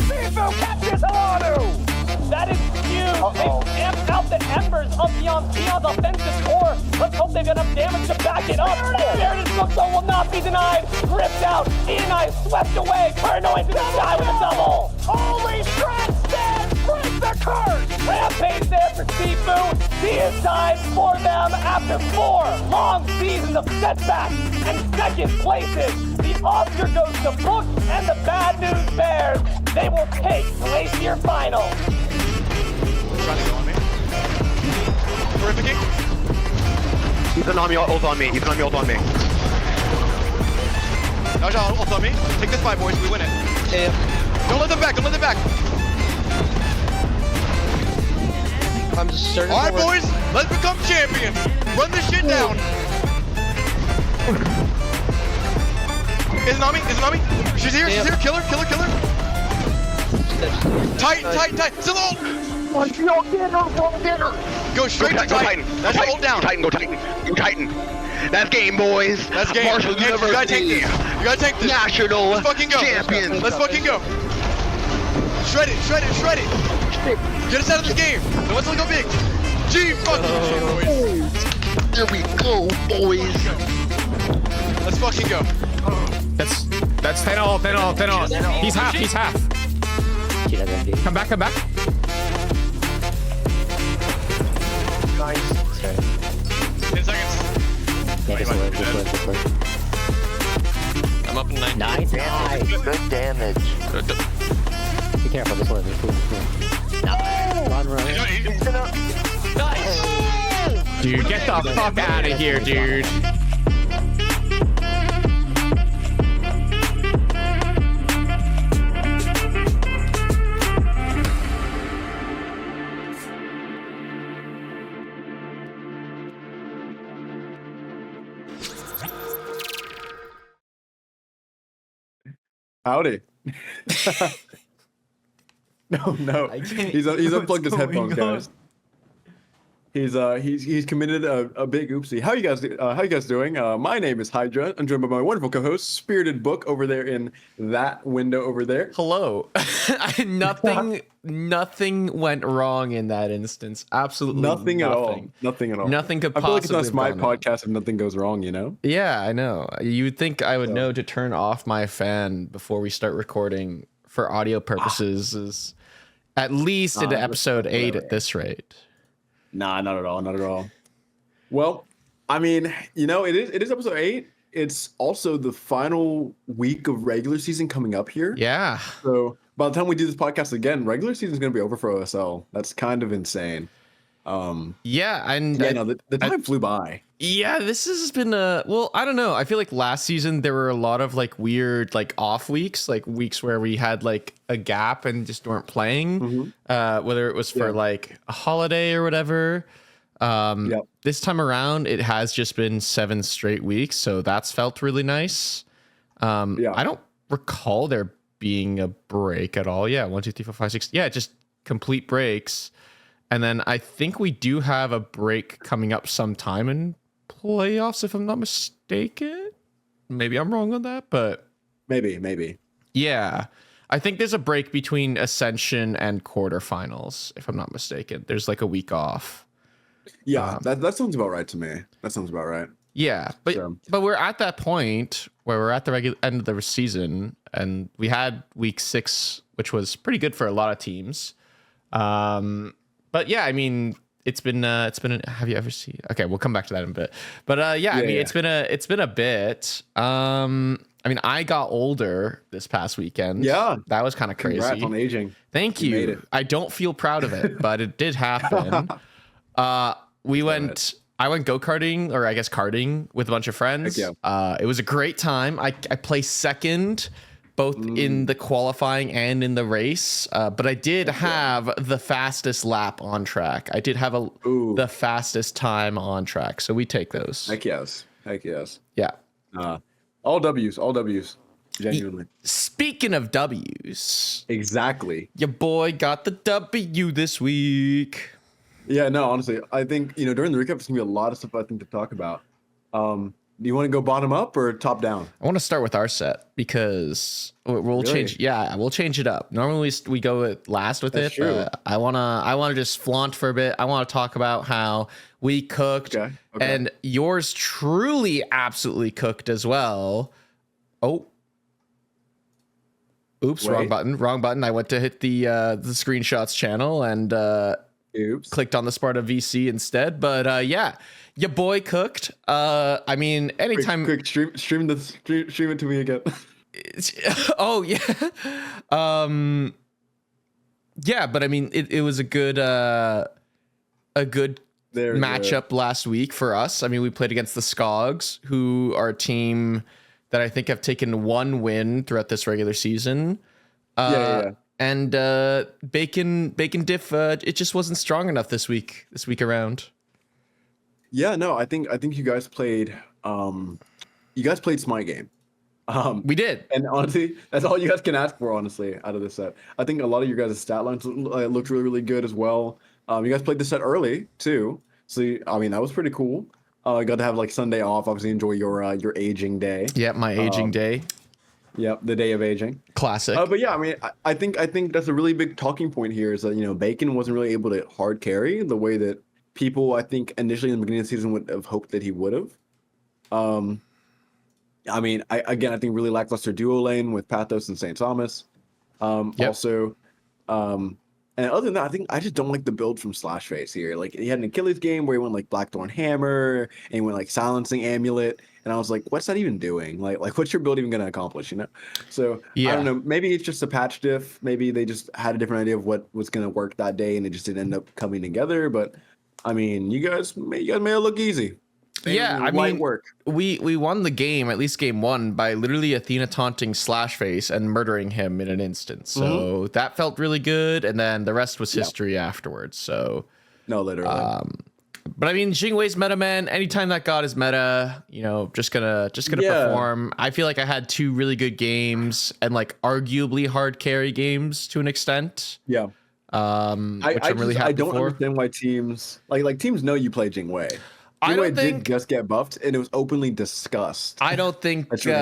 Sifu catches Hilanu! That is huge! They've amped out the embers of Beyond's offensive core. Let's hope they get enough damage to back it up. Fairness Bookstone will not be denied. Ripped out. Ian swept away. Paranoid to the sky with a double. Holy crap! Break the curse! Rampage there for Sifu. He has died for them after 4 long seasons of setbacks and second places. The Oscar goes to Book and the Bad News Bears. They will take Glacier Finals. Trying to go on me. Terrific kick. He's an army ult on me. He's an army ult on me. Naja ult on me. Take this fight, boys. We win it. Yeah. Don't let them back. Don't let them back. I'm just certain. All right, boys. Let's become champions. Run this shit down. Is Nami? Is Nami? She's here. She's here. Kill her. Kill her. Kill her. Titan. Still ult. Go straight to Titan. That's your ult down. Titan, go Titan. Go Titan. That's game, boys. That's game. Marshall You gotta take this. You gotta take this. National Let's fucking go. champions. Let's fucking go. Shred it. Shred it. Shred it. Get us out of this game. No one's gonna go big. G fucking shit, boys. There we go, boys. Let's fucking go. That's 10 all. He's half. Come back. Nice. 10 seconds. I'm up in 9. Nice. Good damage. Be careful, this one. Run. Nice. Dude, get the fuck out of here, dude. Howdy. No. He's unplugged his headphones, guys. He's committed a big oopsie. How you guys doing? My name is Hydra. I'm joined by my wonderful co-host, Spirited Book, over there in that window over there. Hello. Nothing went wrong in that instance. Absolutely Nothing at all. Nothing at all. Nothing could I feel like possibly it's not have my gone wrong. podcast if nothing goes wrong, you know? Yeah, I know. You'd think I would know to turn off my fan before we start recording for audio purposes, is at least into episode 8 at this rate. Nah, not at all. Well, I mean, you know, it is episode 8. It's also the final week of regular season coming up here. Yeah. So by the time we do this podcast again, regular season is going to be over for OSL. That's kind of insane. The time flew by. Yeah, this has been I don't know. I feel like last season there were a lot of like weird like off weeks, like weeks where we had like a gap and just weren't playing, whether it was for like a holiday or whatever. This time around, it has just been 7 straight weeks, so that's felt really nice. I don't recall there being a break at all. 1, 2, 3, 4, 5, 6. Yeah, just complete breaks. And then I think we do have a break coming up sometime in playoffs, if I'm not mistaken. Maybe I'm wrong on that, but maybe. Yeah, I think there's a break between Ascension and quarterfinals, if I'm not mistaken. There's like a week off. Yeah, that sounds about right to me. That sounds about right. Yeah, but we're at that point where we're at the regular end of the season, and we had week 6, which was pretty good for a lot of teams. But yeah, I mean, it's been have you ever seen? Okay, we'll come back to that in a bit. But I mean, it's been a bit. I mean, I got older this past weekend. Yeah, that was kind of crazy. Congrats on aging. Thank you. I don't feel proud of it, but it did happen. I went go-karting, or I guess karting, with a bunch of friends. It was a great time. I placed second, both in the qualifying and in the race. But I did have the fastest lap on track. I did have the fastest time on track. So we take those. Heck yes. Yeah. All W's. Genuinely. Speaking of W's. Exactly. Your boy got the W this week. Yeah, no, honestly, I think, during the recap, there's going to be a lot of stuff I think to talk about. Do you want to go bottom up or top down? I want to start with our set because we'll Really? change. Yeah, we'll change it up. Normally we go with last with That's it. true. But I wanna just flaunt for a bit. I want to talk about how we cooked, Okay. and yours truly absolutely cooked as well. Oh, oops, Wait. wrong button. I went to hit the screenshots channel and Oops. clicked on the Sparta VC instead. But yeah, your boy cooked. I mean, anytime. Quick, stream it to me again. Oh yeah. Yeah, but I mean it was a good There we go. matchup last week for us. I mean, we played against the Skogs, who are a team that I think have taken one win throughout this regular season. Yeah. And Bacon Diff, it just wasn't strong enough this week around. Yeah, no, I think you guys played Smite Game. We did. And honestly, that's all you guys can ask for, honestly, out of this set. I think a lot of your guys' stat lines looked really, really good as well. You guys played the set early too, so I mean that was pretty cool. Got to have like Sunday off. Obviously, enjoy your aging day. Yeah, my aging day. Yep, the day of aging. Classic. But yeah, I mean, I think that's a really big talking point here is that Bacon wasn't really able to hard carry the way that people I think initially in the beginning of the season would have hoped that he would have. I mean, I think really lackluster duo lane with Pathos and St. Thomas. Yep. Also, and other than that, I think I just don't like the build from Slashface here. Like he had an Achilles game where he went like Blackthorn Hammer and he went like Silencing Amulet, and I was like, what's that even doing? Like what's your build even going to accomplish? So Yeah. I don't know. Maybe it's just a patch diff. Maybe they just had a different idea of what was going to work that day, and it just didn't end up coming together. But I mean, you guys made it look easy. Yeah, I Light mean, work. we won the game, at least game one, by literally Athena taunting Slashface and murdering him in an instant. So that felt really good, and then the rest was history afterwards. So No, literally. but I mean, Jingwei's meta, man. Anytime that god is meta, just gonna perform. I feel like I had two really good games and like arguably hard carry games to an extent. Yeah. Which I'm really happy I don't for. understand why teams like teams know you play Jingwei. I don't Jingwei think- did just get buffed, and it was openly discussed. I don't think. That's really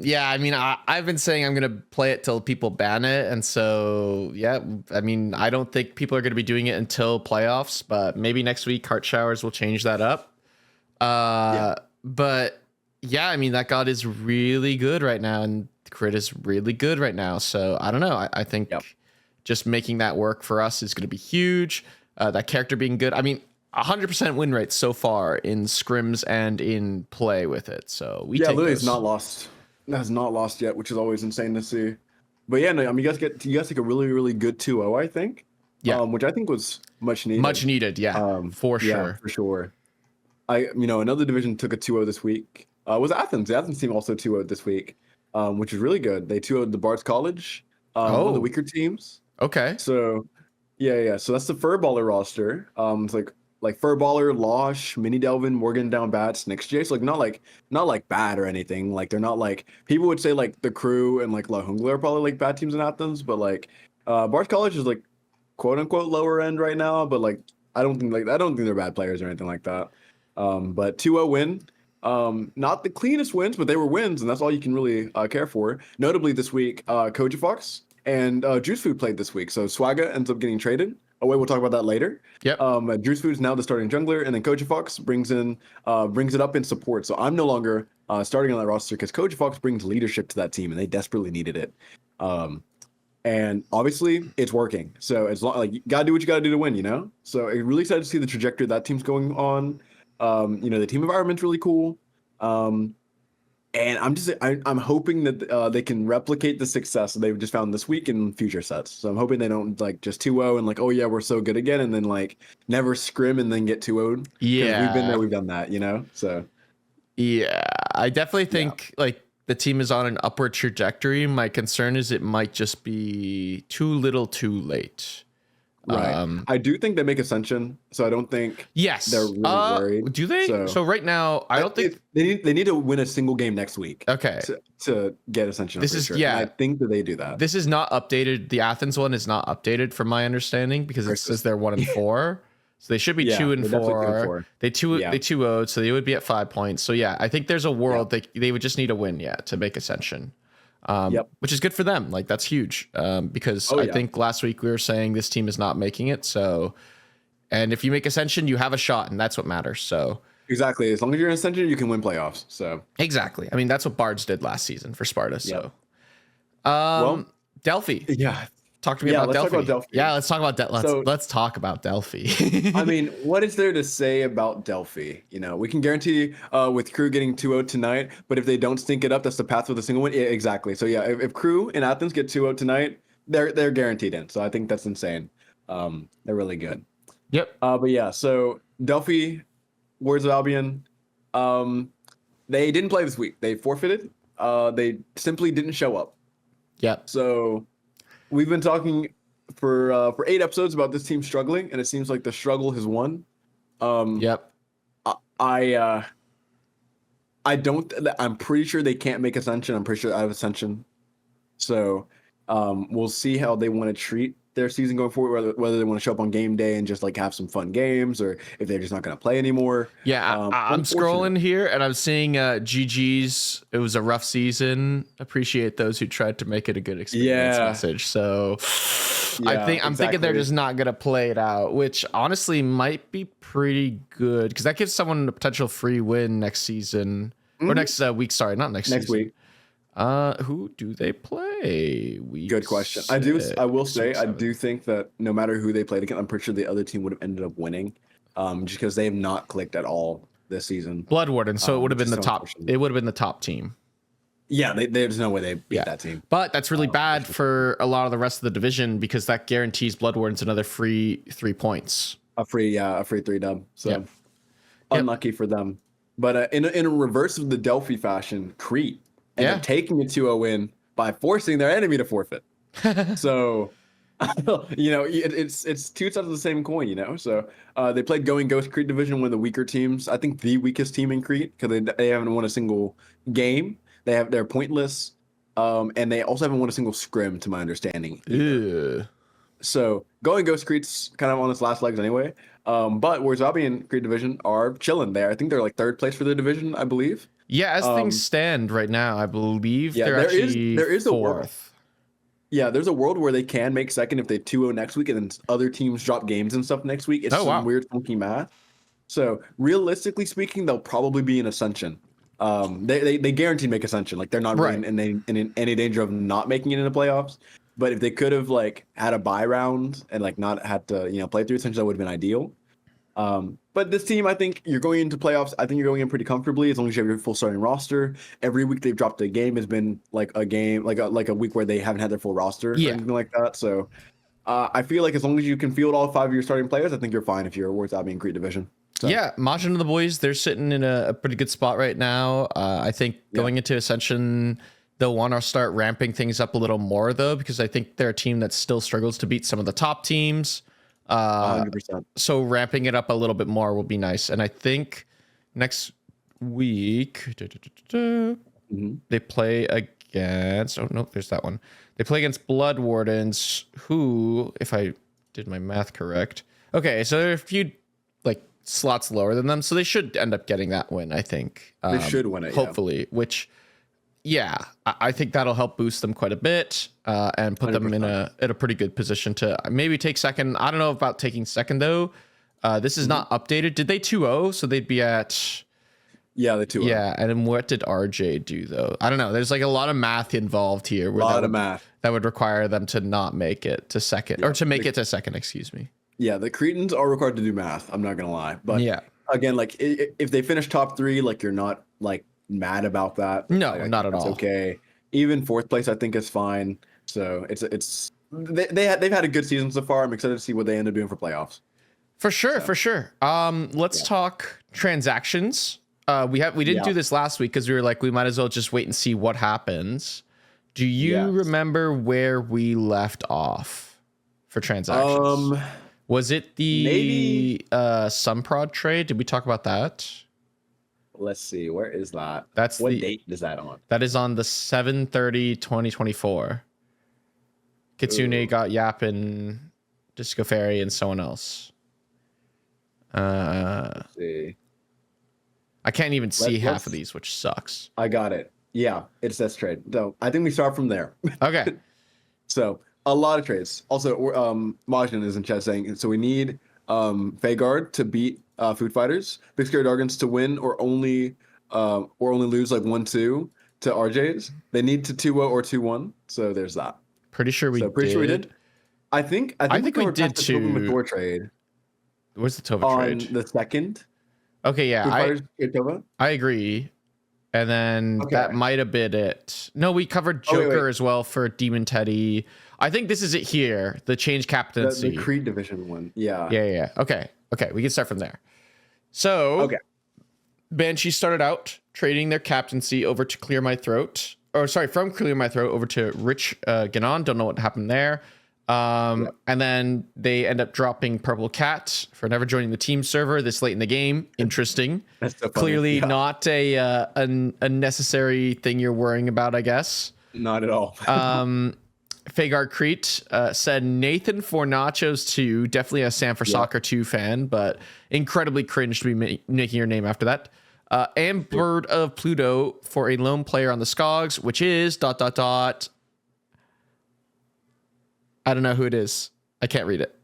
Yeah, I mean, I've been saying I'm gonna play it till people ban it, and so yeah, I mean, I don't think people are gonna be doing it until playoffs, but maybe next week Heart Showers will change that up. But yeah, I mean, that god is really good right now, and crit is really good right now. So I don't know. I think just making that work for us is gonna be huge. That character being good. I mean, 100% win rate so far in scrims and in play with it. So we take Lily's those. not lost. Has not lost yet, which is always insane to see. But yeah, no, I mean, you guys take a really, really good 2-0, I think. Yeah. Which I think was much needed. Much needed, yeah, for Yeah, sure. for sure. Another division took a 2-0 this week. Was Athens. The Athens team also 2-0 this week, which is really good. They 2-0'd the Bards College, one of the weaker teams. Okay. So, yeah. So that's the Furballer roster. It's like Furballer, Losh, Mini Delvin, Morgan Down Bats, Nix Jace. Like not like bad or anything. Like they're not like people would say like the Crew and like La Jungla are probably like bad teams in Athens, but like Bards College is like quote unquote lower end right now. But like I don't think they're bad players or anything like that. But 2-0 win. Not the cleanest wins, but they were wins, and that's all you can really care for. Notably this week, Koja Fox and Juice Food played this week, so Swagga ends up getting traded. Oh wait, we'll talk about that later. Yep. Juice Food is now the starting jungler, and then Koja Fox brings it up in support. So I'm no longer starting on that roster because Koja Fox brings leadership to that team, and they desperately needed it. And obviously it's working. So as long like you gotta do what you gotta do to win, So I'm really excited to see the trajectory that team's going on. The team environment's really cool. And I'm hoping that they can replicate the success that they've just found this week in future sets. So I'm hoping they don't like just 2-0 and like, oh yeah, we're so good again, and then like never scrim and then get 2-0'd. Yeah. We've been there, we've done that, So Yeah, I definitely think like the team is on an upward trajectory. My concern is it might just be too little too late. right. I do think they make Ascension, so I don't think Yes. they're really worried. Do they? So right now, I don't think. they need to win a single game next week. Okay. To get Ascension. This I'm is- pretty sure. yeah. And I think that they do that. This is not updated. The Athens one is not updated from my understanding because it says they're 1-4. So they should be Yeah, 2 and they're definitely 2 and 4. 4. They Yeah. 2-0'd, so they would be at 5 points. So yeah, I think there's a world they would just need a win to make Ascension. Which is good for them. Like that's huge. Because I think last week we were saying this team is not making it. So, and if you make Ascension, you have a shot, and that's what matters. So Exactly. As long as you're in Ascension, you can win playoffs. So exactly. I mean, that's what Bards did last season for Sparta. So, well, Delphi. yeah. Talk to me Yeah, about let's Delphi. talk about Delphi. Yeah, let's talk about So- let's talk about Delphi. I mean, what is there to say about Delphi? You know, we can guarantee with Crew getting 2-0 tonight, but if they don't stink it up, that's the path with a single win. Yeah, exactly. So yeah, if Crew in Athens get 2-0 tonight, they're guaranteed in. So I think that's insane. They're really good. Yep. But yeah, so Delphi, Words of Albion, they didn't play this week. They forfeited. They simply didn't show up. Yep. So we've been talking for 8 episodes about this team struggling, and it seems like the struggle has won. Yep. I don't. I'm pretty sure they can't make Ascension. I'm pretty sure out of Ascension. So we'll see how they want to treat their season going forward. Whether they want to show up on game day and just like have some fun games, or if they're just not going to play anymore. Yeah, I'm scrolling here and I'm seeing GG's. It was a rough season. Appreciate those who tried to make it a good experience message. So Yeah, I'm thinking they're exactly. just not gonna play it out, which honestly might be pretty good because that gives someone a potential free win next season or next week. Sorry, not next next season. week. Who do they play? Week Good question. 6, I will say, I 7. do think that no matter who they played against, I'm pretty sure the other team would have ended up winning, just because they have not clicked at all this season. Blood Warden, so it would have been the just so top. unfortunate. It would have been the top team. Yeah, there's no way they beat that team. But that's really bad for a lot of the rest of the division because that guarantees Blood Wardens another free 3 points. A free 3 dub. So Yep. unlucky for them. But in a reverse of the Delphi fashion, Crete ended up taking a 2-0 win by forcing their enemy to forfeit. So, you know, it's two sides of the same coin, you know. So they played Going Ghost Crete Division, one of the weaker teams. I think the weakest team in Crete because they haven't won a single game. They're pointless, and they also haven't won a single scrim, to my understanding. Ew. So Going Ghost Crete's kind of on its last legs anyway. But whereas Albion Crete Division are chilling there. I think they're like 3rd place for their division, I believe. Yeah, as things stand right now, I believe Yeah, they're actually there is a world. 4th. Yeah, there's a world where they can make second if they 2-0 next week, and then other teams drop games and stuff next week. It's some weird funky math. So realistically speaking, they'll probably be in Ascension. They guaranteed make Ascension. Like they're not really in any danger of not making it in the playoffs. But if they could have like had a bye round and like not had to play through Ascension, that would have been ideal. But this team, I think you're going into playoffs. I think you're going in pretty comfortably as long as you have your full starting roster. Every week they've dropped a game has been like a game, like a week where they haven't had their full roster or anything like that. So I feel like as long as you can field all 5 of your starting players, I think you're fine if you're Worth Albion Crete Division. So. Yeah, Majin and the boys, they're sitting in a pretty good spot right now. I think going into Ascension, they'll want to start ramping things up a little more, though, because I think they're a team that still struggles to beat some of the top teams. 100%. So ramping it up a little bit more will be nice. And I think next week, they play against... Oh, no, there's that one. They play against Blood Wardens, who, if I did my math correct... Okay, so there are a few like slots lower than them, so they should end up getting that win, I think. They should win it, hopefully, which... Yeah, I think that'll help boost them quite a bit and put 100%. Them in a pretty good position to maybe take second. I don't know about taking second, though. This is not updated. Did they 2-0? So they'd be at... Yeah, they 2-0. Yeah, and then what did RJ do, though? I don't know. There's like a lot of math involved here. A lot of math. That would require them to not make it to second, or to make it to second, excuse me. Yeah, the Cretans are required to do math. I'm not going to lie. But again, like if they finish top 3, like you're not like... mad about that. No, not at all. It's okay. Even 4th place I think is fine. So they've had a good season so far. I'm excited to see what they end up doing for playoffs. For sure, for sure. Let's talk transactions. We didn't do this last week because we were like, we might as well just wait and see what happens. Do you remember where we left off for transactions? Was it the Sunprod trade? Did we talk about that? Let's see. Where is that? What date is that on? That is on the 7/30/2024. Kitsune got Yapin, Disco Fairy, and someone else. Let's see. I can't even see half let's- of these, which sucks. I got it. Yeah, it's this trade. So I think we start from there. Okay. So a lot of trades. Also, Majin is in chat saying, so we need Vhagar to beat Food Fighters, Big Scary Dargons to win or only lose like 1-2 to RJ's. They need to 2-0 or 2-1. So there's that. Pretty sure we Sure we did. I think we covered did past the Tobin too. Mathor trade Where's the Tova on trade? the second. Okay, yeah, Food Fighters get Tova. I agree. And then Okay. that might have been it. No, we covered Oh, wait, Joker wait. as well for Demon Teddy. I think this is it here. The change captaincy. The Creed division one. Yeah. Yeah. Okay, we can start from there. So, Okay. Banshee started out trading their captaincy over to Clear My Throat. Or sorry, from Clear My Throat over to Rich Ganon. Don't know what happened there. And then they end up dropping Purple Cat for never joining the team server this late in the game. Interesting. That's so funny. Clearly Yeah. not a necessary thing you're worrying about, I guess. Not at all. Vhagar Crete said Nathan for Nachos 2, definitely a Sam for Soccer 2 fan, but incredibly cringe to be making your name after that. And Bird of Pluto for a lone player on the Skogs, which is ... I don't know who it is. I can't read it.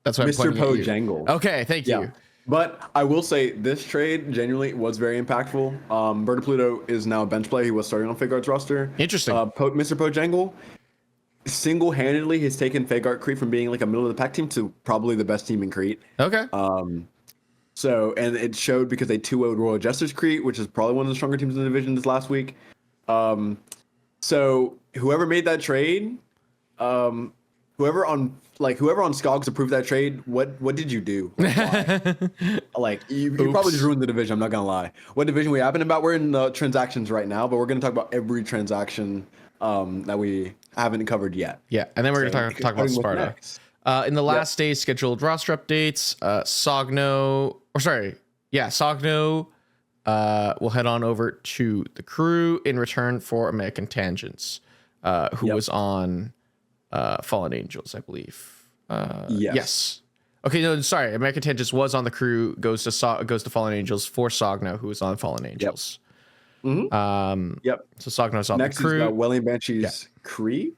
That's why I'm Mr. pointing at you. Pojangle. Okay, thank you. Yeah. But I will say this trade genuinely was very impactful. Bird of Pluto is now a bench player. He was starting on Vhagar's roster. Interesting. Mr. Pojangle single-handedly has taken Vhagar Crete from being like a middle of the pack team to probably the best team in Crete. Okay. So, and it showed because they 2-0'd Royal Jesters Crete, which is probably one of the stronger teams in the division this last week. So whoever made that trade, whoever on Skogs approved that trade, what did you do? Like, why? Like you probably just ruined the division. I'm not gonna lie. What division we happen about? We're in the transactions right now, but we're gonna talk about every transaction that we haven't covered yet. Yeah, and then we're going to talk about starting with Sparta. next. In the last day's scheduled roster updates, Sogno will head on over to the crew in return for American Tangents, who was on Fallen Angels, I believe. Yes. Okay, no, sorry. American Tangents was on the crew, goes to Fallen Angels for Sogno, who was on Fallen Angels. Yep. So Sogno's on Next the crew. is Welling Banshees Cree,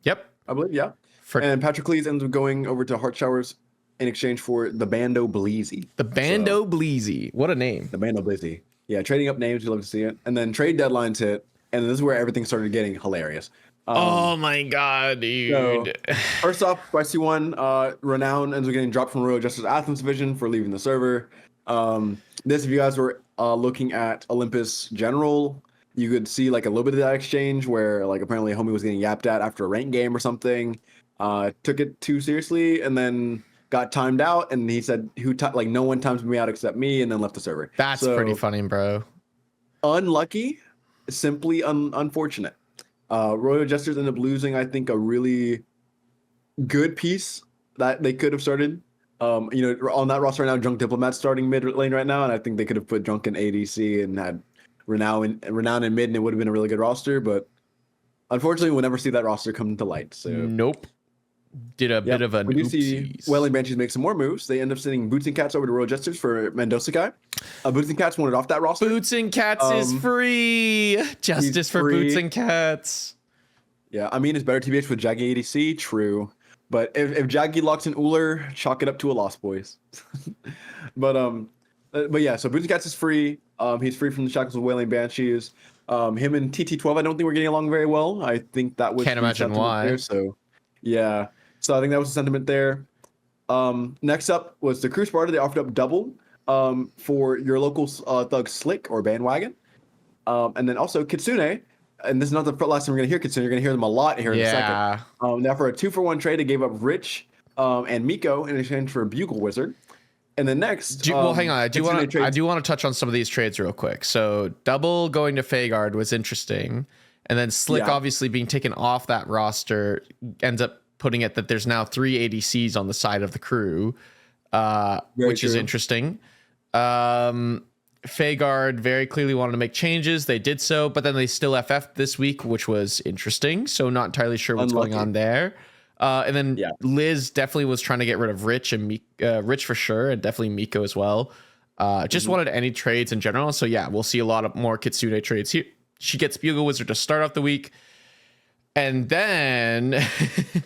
Yep. I believe. Yeah. And Patrick Lees ends up going over to Heart Showers in exchange for the Bando Bleezy. The Bando Bleezy. What a name. The Bando Bleezy. Yeah, trading up names. We love to see it. And then trade deadlines hit, and this is where everything started getting hilarious. Oh my god, dude. So, first off, Spicy One, Renown ends up getting dropped from Royal Justice Athens Division for leaving the server. This, if you guys were looking at Olympus General, you could see like a little bit of that exchange where like apparently homie was getting yapped at after a rank game or something. Took it too seriously and then got timed out, and he said, like no one times me out except me, and then left the server. That's pretty funny, bro. Unlucky, simply unfortunate. Royal Jesters ended up losing, I think, a really good piece that they could have started. On that roster right now, Drunk Diplomat starting mid lane right now, and I think they could have put Drunk in ADC and had Renown in mid, and it would have been a really good roster. But unfortunately, we'll never see that roster come to light. So nope. Did a bit of an we do see Welling Banshees make some more moves. They end up sending Boots and Cats over to Royal Jesters for Mendoza Guy. Boots and Cats wanted off that roster. Boots and Cats is free. Justice for free. Boots and Cats. Yeah, I mean, it's better TBH with Jaggy ADC, true. But if Jaggy locks in Uller, chalk it up to a loss, boys. but yeah, so Boots and Cats is free. He's free from the shackles of Wailing Banshees. Him and TT12, I don't think we're getting along very well. I think that was Can't imagine why. there, so yeah. So I think that was the sentiment there. Next up was the Crew Sparta. They offered up double for your local thug Slick or Bandwagon. And then also Kitsune. And this is not the last time we're going to hear Kitsune. You're going to hear them a lot here in a second. Now for a 2-for-1 trade, they gave up Rich and Miko in exchange for a Bugle Wizard. And then next... well, hang on. I do want to touch on some of these trades real quick. So double going to Vhagar was interesting. And then Slick obviously being taken off that roster ends up putting it that there's now 3 ADCs on the side of the crew, which is interesting. Vhagar very clearly wanted to make changes. They did so, but then they still FF'd this week, which was interesting. So not entirely sure what's going on there. And then Yeah. Liz definitely was trying to get rid of Rich and Rich for sure, and definitely Miko as well. Just wanted any trades in general. So yeah, we'll see a lot of more Kitsune trades here. She gets Bugle Wizard to start off the week. And then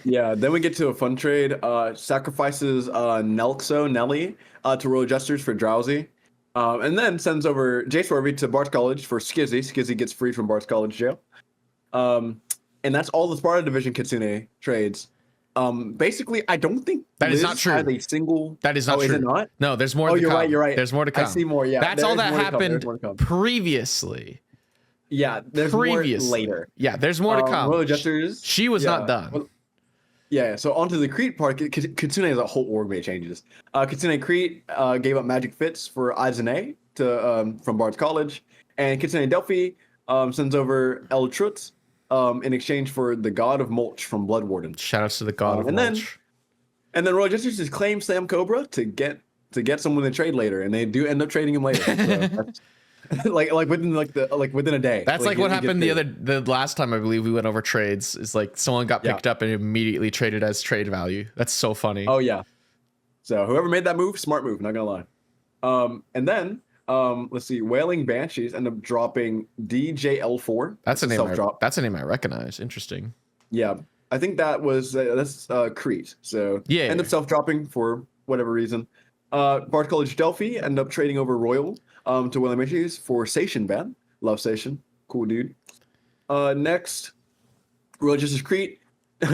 Yeah, then we get to a fun trade. Sacrifices Nelly to Royal Jesters for Drowsy. And then sends over J Swervy to Bart's College for Skizzy. Skizzy gets freed from Bart's College jail. And that's all the Sparta Division Kitsune trades. Basically, I don't think that Liz is not true. has a single. That is not true. Is it not? No, there's more. Oh, to you're come. right. You're right. There's more to come. I see more. Yeah, that's all that happened previously. Yeah, there's more later. Yeah, there's more to come. Royal Jesters. She was not done. Well, yeah, so onto the Crete part. Kitsune has a whole org made changes. Kitsune Crete gave up Magic Fits for Izane to from Bart's College, and Kitsune Delphi sends over El Trutz in exchange for the God of Mulch from Blood Warden. Shoutouts to the God of Mulch. And then Royal Jesters just claim Sam Cobra to get someone to trade later, and they do end up trading him later. So that's, like within within a day. That's like what happened the last time I believe we went over trades. Is like someone got picked up and immediately traded as trade value. That's so funny. Oh yeah. So whoever made that move, smart move. Not gonna lie. And then let's see, Wailing Banshees end up dropping DJL4. That's a name. That's a name I recognize. Interesting. Yeah, I think that was that's Crete. So end up self-dropping for whatever reason. Bard College Delphi end up trading over Royal to Wailing Banshees for Sation Ban. Love Sation. Cool dude. Next, Royal Justice Crete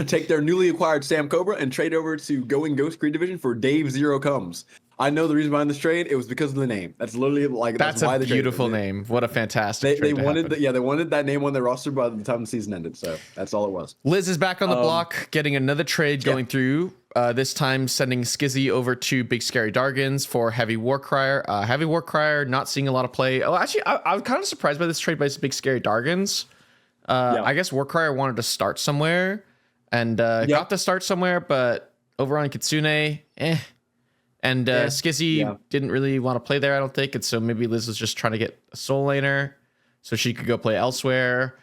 take their newly acquired Sam Cobra and trade over to Going Ghost Crete Division for Dave Zero Comes. I know the reason behind this trade. It was because of the name. That's literally like that's why a they beautiful name. What a fantastic. They wanted they wanted that name on their roster by the time the season ended. So that's all it was. Liz is back on the block, getting another trade going through. This time sending Skizzy over to Big Scary Dargans for Heavy Warcrier. Heavy Warcrier not seeing a lot of play. Oh, actually, I was kind of surprised by this trade by Big Scary Dargans. I guess Warcrier wanted to start somewhere and got to start somewhere, but over on Kitsune, And Skizzy didn't really want to play there, I don't think. And so maybe Liz was just trying to get a soul laner so she could go play elsewhere.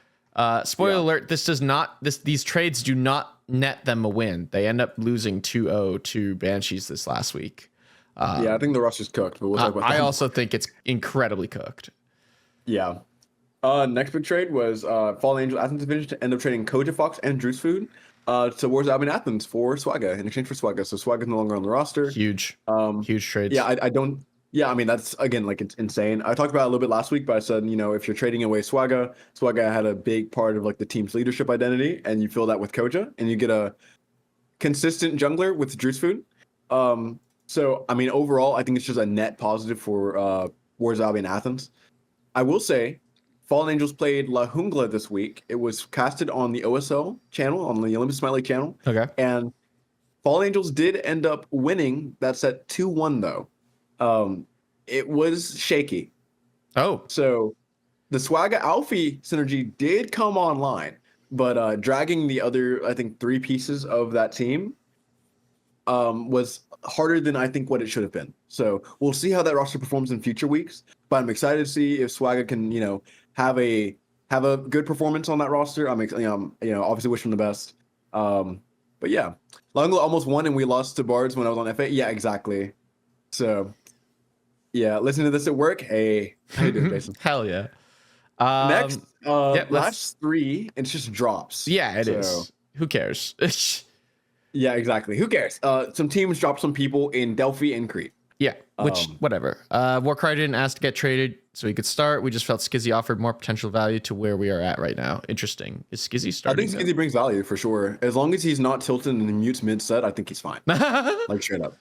Spoiler alert, these trades do not net them a win. They end up losing 2-0 to Banshees this last week. I think the roster's cooked, but we'll talk about that. I also think it's incredibly cooked. Yeah. Next big trade was Fallen Angel Athens Division to end up trading Koja Fox and Drew's Food towards Albion Athens for Swagga in exchange for Swagga. So Swagga's no longer on the roster. Huge trades. Yeah, I don't. Yeah, I mean that's again like it's insane. I talked about it a little bit last week, but I said if you're trading away Swagga had a big part of like the team's leadership identity, and you fill that with Koja, and you get a consistent jungler with Drew's Food. So I mean overall, I think it's just a net positive for Wars Albion Athens. I will say, Fallen Angels played La Jungla this week. It was casted on the OSL channel, on the Olympus Smiley channel. Okay. And Fallen Angels did end up winning that set 2-1 though. It was shaky. Oh. So the Swagga Alfie synergy did come online, but dragging the other, I think, 3 pieces of that team was harder than I think what it should have been. So we'll see how that roster performs in future weeks. But I'm excited to see if Swagga can, have a good performance on that roster. I'm obviously wish them the best. But yeah, Longla almost won and we lost to Bards when I was on FA. Yeah, exactly. So yeah, listen to this at work. Hey, how you doing, Jason? Hell yeah. Next, last 3, it's just drops. Yeah, it is. Who cares? Yeah, exactly. Who cares? Some teams dropped some people in Delphi and Crete. Yeah, which, whatever. Warcry didn't ask to get traded, so he could start. We just felt Skizzy offered more potential value to where we are at right now. Interesting. Is Skizzy starting? I think Skizzy brings value for sure. As long as he's not tilted and mutes mid-set, I think he's fine. Like, straight up.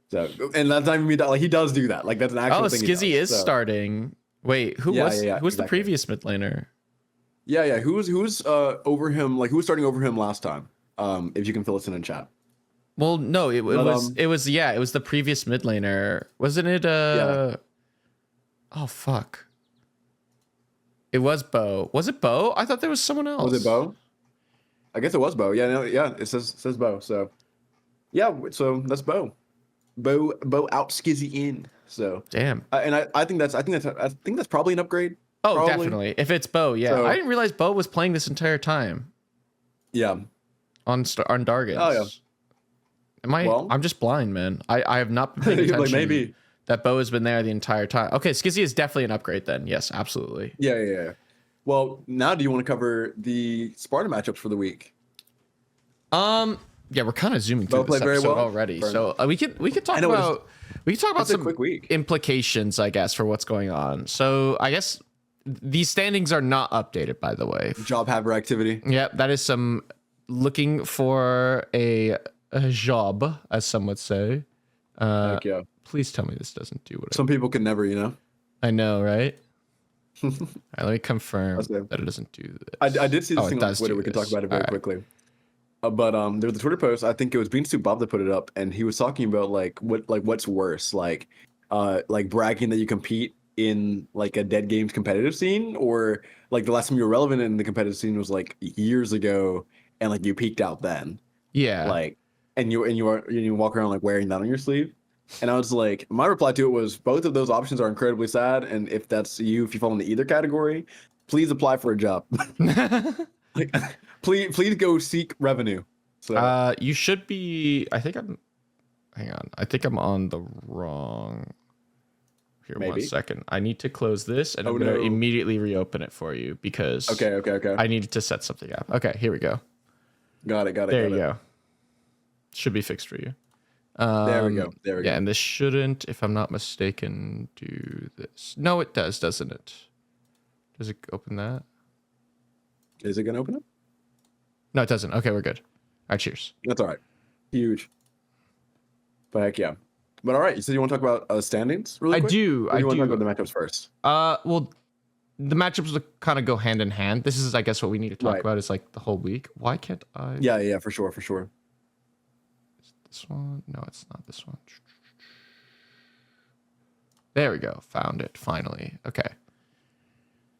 So, and that's not even me. Like, he does do that. Like, that's an actual thing. Skizzy is starting. Wait, who was the previous mid laner? Yeah. Who was over him? Like, who was starting over him last time? If you can fill us in chat. Well, no, it was the previous mid laner. Wasn't it oh fuck. It was Bo. Was it Bo? I thought there was someone else. Was it Bo? I guess it was Bo. It says Bo. So yeah, so that's Bo. Bo out Skizzy in. So damn. And I think that's probably an upgrade. Oh, probably. Definitely. If it's Bo, yeah. So, I didn't realize Bo was playing this entire time. Yeah. on Dargans. Oh, yeah. Am I? Well- I'm just blind, man. I have not been paying attention. Like, maybe. That bow has been there the entire time. Okay, Skizzy is definitely an upgrade then. Yes, absolutely. Yeah. Well, now do you want to cover the Sparta matchups for the week? Yeah, we're kind of zooming through Both this played very episode well. already. Fair So we could talk I know, about it's a some quick week. implications, I guess, for what's going on. So I guess these standings are not updated, by the way. Job haver activity. Yeah, that is some looking for a job, as some would say. Heck yeah. Please tell me this doesn't do what Some people can never, you know. I know, right? All right, let me confirm Okay. that it doesn't do this. I did see this Oh, it thing on does Twitter. do We can talk this. about it very All right. quickly. But there was a Twitter post. I think it was Beanstalk Bob that put it up, and he was talking about what's worse, like bragging that you compete in like a dead games competitive scene, or like the last time you were relevant in the competitive scene was like years ago, and like you peaked out then, Yeah. like, and you walk around like wearing that on your sleeve. And I was like, my reply to it was, both of those options are incredibly sad, and if that's you, if you fall into either category, please apply for a job. Like, please go seek revenue. So You should be. Hang on. I think I'm on the wrong. Here, one Maybe. second. I need to close this, and I'm Oh, gonna no. immediately reopen it for you because okay. I needed to set something up. Okay, here we go. Got it. There you go. Should be fixed for you. There we go. Yeah, and this shouldn't, if I'm not mistaken, do this. No, it does, doesn't it? Does it open that? Is it gonna open up? No, it doesn't. Okay, we're good. All right, cheers. That's all right. Huge. But heck yeah. But all right, you said you want to talk about standings really I quick? do. Or I you want to do. talk about the matchups first? Well, the matchups will kind of go hand in hand. This is, I guess, what we need to talk Right. about is like the whole week. Why can't I? Yeah, for sure. This one? No, it's not this one. There we go. Found it finally. Okay.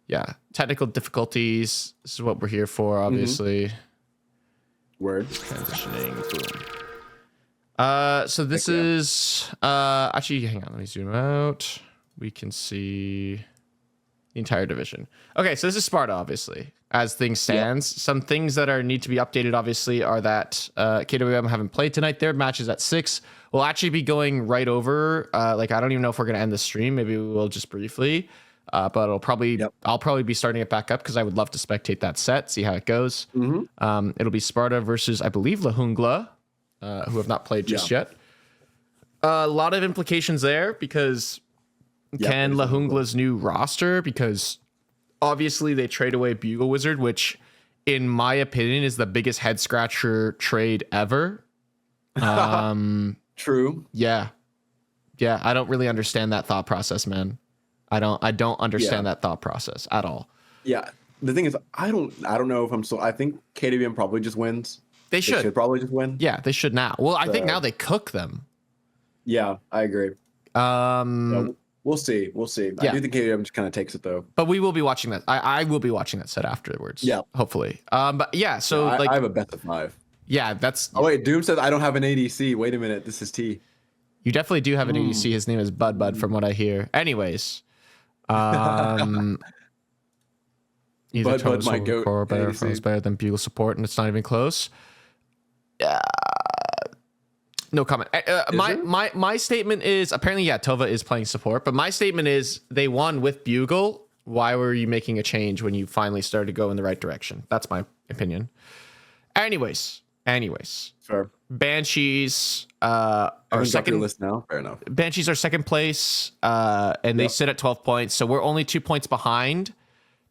Yeah. Technical difficulties. This is what we're here for, obviously. Word. Transitioning. Boom. So this is actually, hang on, let me zoom out. We can see the entire division. Okay, so this is Sparta, obviously. As things stands, some things that need to be updated, obviously, are that KWM haven't played tonight. Their match is at 6. We'll actually be going right over. Like, I don't even know if we're gonna end the stream. Maybe we will just briefly. But I'll probably be starting it back up because I would love to spectate that set, see how it goes. It'll be Sparta versus, I believe, La Jungla, who have not played just yet. A lot of implications there because can La Jungla's new roster, because obviously they trade away Bugle Wizard, which in my opinion is the biggest head scratcher trade ever. True. Yeah, I don't really understand that thought process, man. I don't understand that thought process at all. Yeah. The thing is, I don't know if I'm so. I think KWM probably just wins. They should probably just win. Yeah, they should now. Well, I think now they cook them. Yeah, I agree. Yeah, we'll see. I Yeah. do think KWM just kind of takes it though. But we will be watching that. I will be watching that set afterwards. Yeah. Hopefully. But yeah, so I have a best of 5. yeah, that's. Oh wait, Doom says I don't have an ADC. Wait a minute, this is T. You definitely do have an ADC. His name is Bud, from what I hear. Anyways. Either Bud, Total my goat Core better, ADC. better than Bugle support, and it's not even close. No comment. My statement is apparently Tova is playing support, but my statement is they won with Bugle. Why were you making a change when you finally started to go in the right direction? That's my opinion. Anyways, Fair. Banshees are second. List now. Fair enough. Banshees are second place, and they sit at 12 points. So we're only 2 points behind,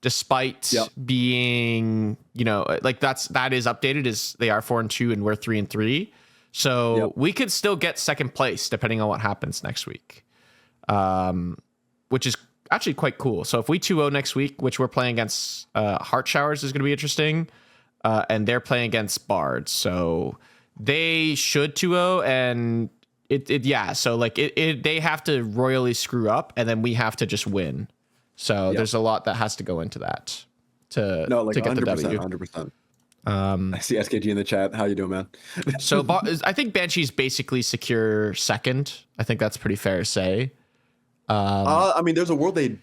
despite being, like that is updated. Is they are 4-2 and we're 3-3. So we could still get second place depending on what happens next week, which is actually quite cool. So if we 2-0 next week, which we're playing against Heart Showers, is going to be interesting, and they're playing against Bards, so they should 2-0, and so like they have to royally screw up, and then we have to just win. So there's a lot that has to go into that to get the W. 100%. I see SKG in the chat. How you doing, man? So I think Banshees basically secure second. I think that's pretty fair to say. I mean, there's a world who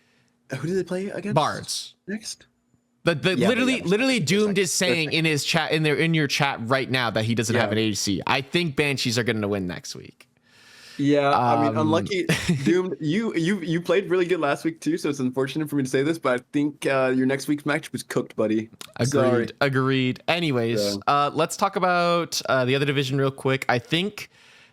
did they play against? Bards. Next. Literally Doomed is saying in his chat in your chat right now that he doesn't have an ADC. I think Banshees are going to win next week. Yeah, I mean, unlucky. Doomed, you played really good last week too, so it's unfortunate for me to say this, but I think your next week's match was cooked, buddy. Agreed. Anyways, let's talk about the other division real quick. I think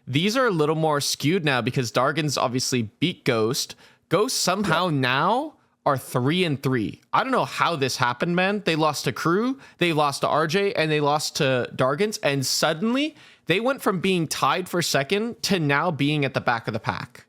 these are a little more skewed now because Dargans obviously beat Ghost. Ghost somehow now are 3-3. I don't know how this happened, man. They lost to Crew, they lost to RJ, and they lost to Dargans, and suddenly they went from being tied for second to now being at the back of the pack.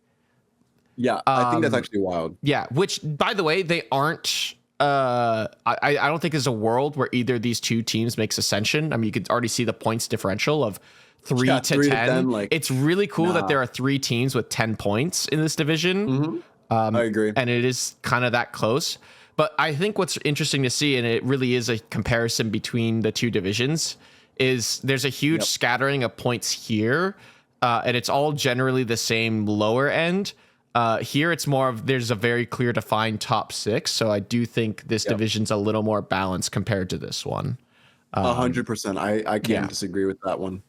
Yeah, I think that's actually wild. Yeah, which, by the way, they aren't... I don't think there's a world where either of these two teams makes Ascension. I mean, you could already see the points differential of 3 to 10. Like, it's really cool that there are 3 teams with 10 points in this division. I agree. And it is kind of that close. But I think what's interesting to see, and it really is a comparison between the two divisions, is there's a huge scattering of points here, and it's all generally the same lower end. Here, it's more of there's a very clear defined top 6. So I do think this division's a little more balanced compared to this one. 100%. I can't disagree with that one.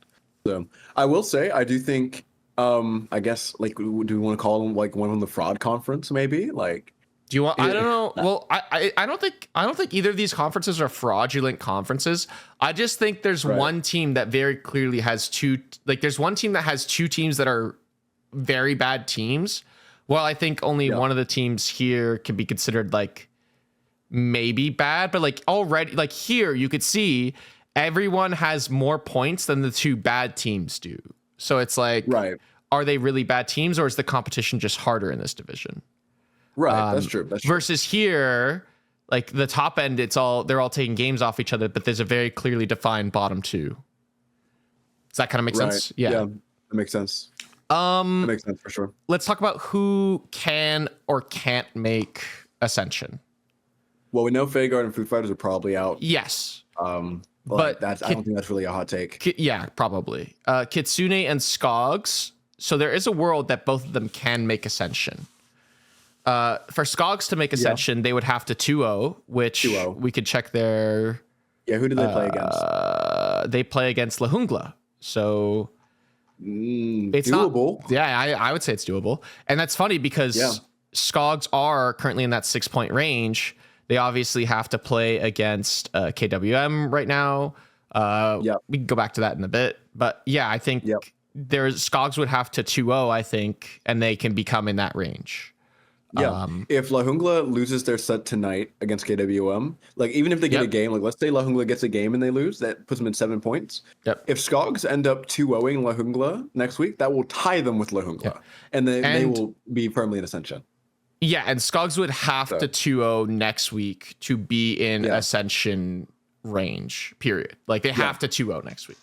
So I will say, I do think, I guess, like, do we want to call them like one of the fraud conference, maybe? Like, do you want? I don't know. Well, I don't think either of these conferences are fraudulent conferences. I just think there's one team that very clearly has two. Like, there's one team that has 2 teams that are very bad teams. Well, I think only one of the teams here can be considered like maybe bad, but like already, like here you could see everyone has more points than the 2 bad teams do. So it's like, are they really bad teams, or is the competition just harder in this division? Right, that's true. Versus here, like the top end, they're all taking games off each other, but there's a very clearly defined bottom 2. Does that kind of make sense? Yeah, that makes sense. That makes sense for sure. Let's talk about who can or can't make Ascension. Well, we know Fagard and Foo Fighters are probably out. Yes. But I don't think that's really a hot take. Yeah, probably. Kitsune and Skogs. So there is a world that both of them can make Ascension. For Skogs to make Ascension, they would have to 2-0, which we could check their... Yeah, who do they play against? They play against La Jungla. So... it's doable. I would say it's doable. And that's funny because Skogs are currently in that 6-point range. They obviously have to play against KWM right now. We can go back to that in a bit. But yeah, I think Skogs would have to 2-0, I think, and they can become in that range. Yeah. If La Jungla loses their set tonight against KWM, like even if they get a game, like let's say La Jungla gets a game and they lose, that puts them in 7 points. If Skogs end up 2-0ing La Jungla next week, that will tie them with La Jungla. And then they will be firmly in Ascension. Yeah, and Skogs would have to 2-0 next week to be in Ascension range, period. Like they have to 2-0 next week.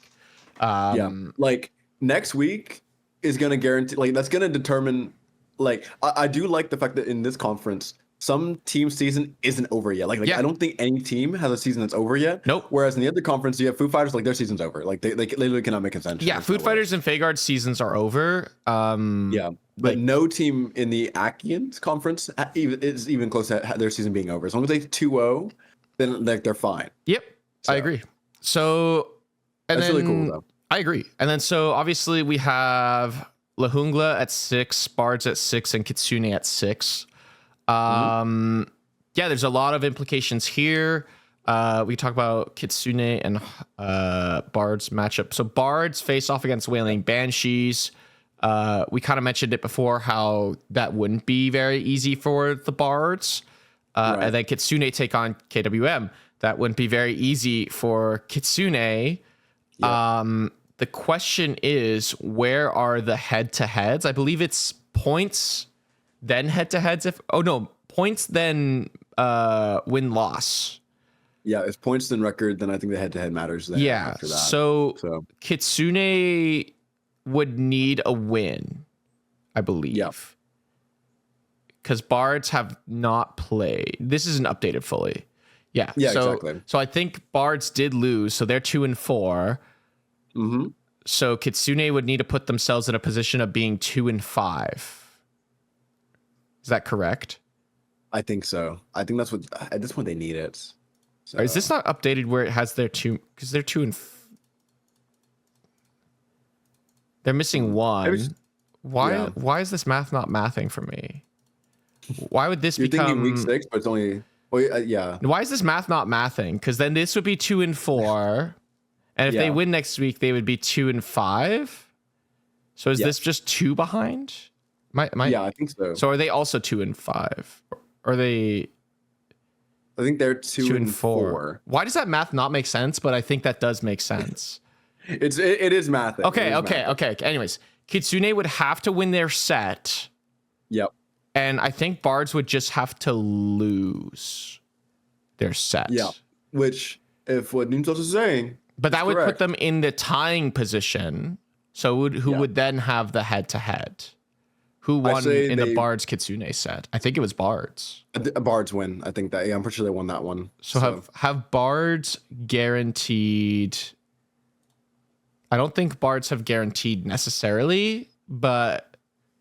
Like next week is going to guarantee, like that's going to determine. Like, I do like the fact that in this conference, some team season isn't over yet. Like I don't think any team has a season that's over yet. Nope. Whereas in the other conference, you have Foo Fighters, like their season's over. Like they literally cannot make Ascension. Yeah, Foo Fighters and Fagard seasons are over. But no team in the Akians conference is even close to their season being over. As long as they 2-0, then like they're fine. Yep, so, I agree. So, and that's really cool though. I agree. And then so obviously we have La Jungla at 6, Bards at 6, and Kitsune at 6. Yeah, there's a lot of implications here. We talk about Kitsune and Bards matchup. So Bards face off against Wailing Banshees. We kind of mentioned it before how that wouldn't be very easy for the Bards. And then Kitsune take on KWM. That wouldn't be very easy for Kitsune. The question is, where are the head-to-heads? I believe it's points, then head-to-heads. Points, then win-loss. Yeah, if points then record, then I think the head-to-head matters then. Yeah, after that. So Kitsune would need a win, I believe. Yeah. Because Bards have not played. This isn't updated fully. Yeah, exactly. So I think Bards did lose, so they're 2-4. So Kitsune would need to put themselves in a position of being 2-5. Is that correct? I think so. I think that's what at this point they need it. So, Is this not updated where it has their two? Because they're two and they're missing one. Why is this math not mathing for me? Why would this you're become thinking week 6, but it's only yeah. Why is this math not mathing? Because then this would be 2 and 4, and if they win next week, they would be 2 and 5. So is this just 2 behind? Yeah, I think so. So are they also 2 and 5? Or are they? I think they're 2 and 4. Why does that math not make sense? But I think that does make sense. It is math. Okay. Anyways, Kitsune would have to win their set. Yep. And I think Bards would just have to lose their set. Yeah. Which, if what Doomsauce is saying, but that would put them in the tying position. So who would then have the head-to-head? Who won in the Bards Kitsune set? I think it was Bards. Bards win. I think that. Yeah, I'm pretty sure they won that one. So have Bards guaranteed? I don't think Bards have guaranteed necessarily, but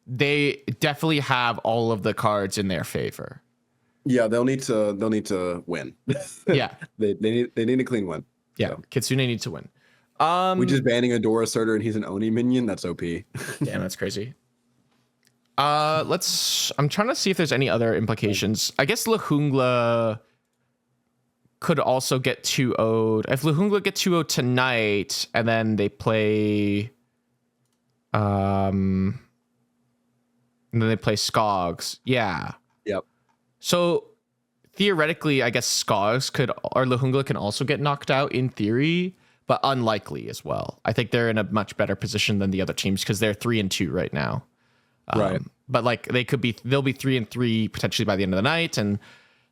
they definitely have all of the cards in their favor. Yeah, they'll need to win. Yeah, they need a clean win. Yeah, so. Kitsune needs to win. We just banning a Dora Asserter and he's an Oni minion. That's OP. Damn, that's crazy. I'm trying to see if there's any other implications. I guess Lahungla could also get 2-0'd. If Lahungla get 2-0 tonight and then they play and then they play Skogs. Yeah. Yep. So theoretically, I guess Skogs or Lahungla can also get knocked out in theory, but unlikely as well. I think they're in a much better position than the other teams because they're 3 and 2 right now. Right. But like they'll be 3 and 3 potentially by the end of the night, and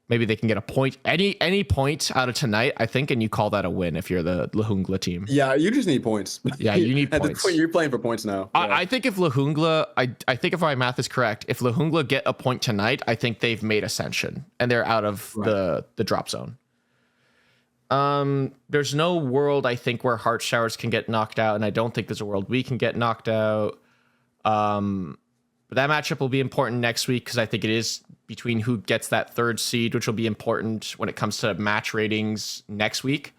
maybe they can get a point, any point out of tonight, I think, and you call that a win if you're the Lahungla team. Yeah, you just need points. Yeah, you need At points. this point, you're playing for points now. Yeah. I think if Lahungla, I think if my math is correct, if Lahungla get a point tonight, I think they've made Ascension and they're out of the drop zone. There's no world, I think, where Heart Showers can get knocked out, and I don't think there's a world we can get knocked out. But that matchup will be important next week because I think it is between who gets that 3rd seed, which will be important when it comes to match ratings next week.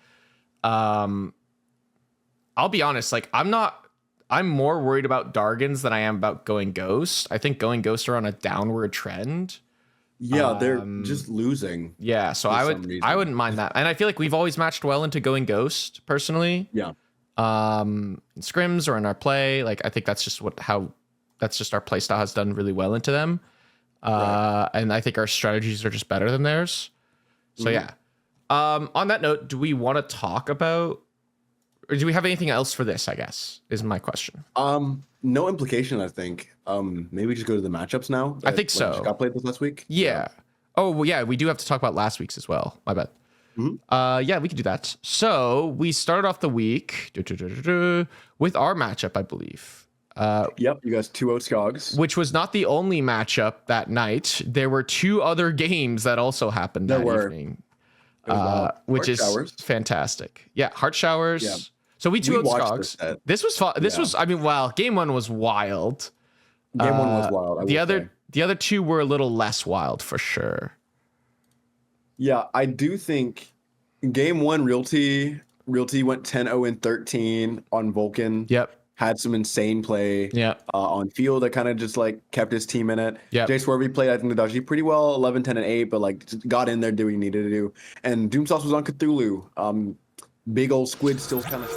I'll be honest, like I'm more worried about Dargans than I am about Going Ghost. I think Going Ghost are on a downward trend. Yeah, they're just losing. Yeah, so I wouldn't mind that. And I feel like we've always matched well into Going Ghost personally. Yeah. In scrims or in our play, like I think that's just that's just our play style has done really well into them. And I think our strategies are just better than theirs. So yeah. On that note, do we want to talk about, or do we have anything else for this, I guess, is my question. No implication, I think. Maybe we just go to the matchups now. I think so. Scott played this last week. Yeah. Oh, well, yeah, we do have to talk about last week's as well. My bad. Yeah, we could do that. So we started off the week with our matchup, I believe. Yep, you guys 2-0 Skogs. Which was not the only matchup that night. There were 2 other games that also happened that evening. Which is fantastic. Yeah, Heart Showers. Yeah. So we 2-0 Skogs. This was fun. This was, I mean, wow, game 1 was wild. Game 1 was wild. The other 2 were a little less wild for sure. Yeah, I do think game 1 Realty went 10-0 and 13 on Vulcan. Yep. Had some insane play on field that kind of just like kept his team in it. Yep. Jay Swervey played, I think, the Daji pretty well, 11, 10, and 8, but like just got in there, did what he needed to do. And Doomsauce was on Cthulhu. Big old squid still kind of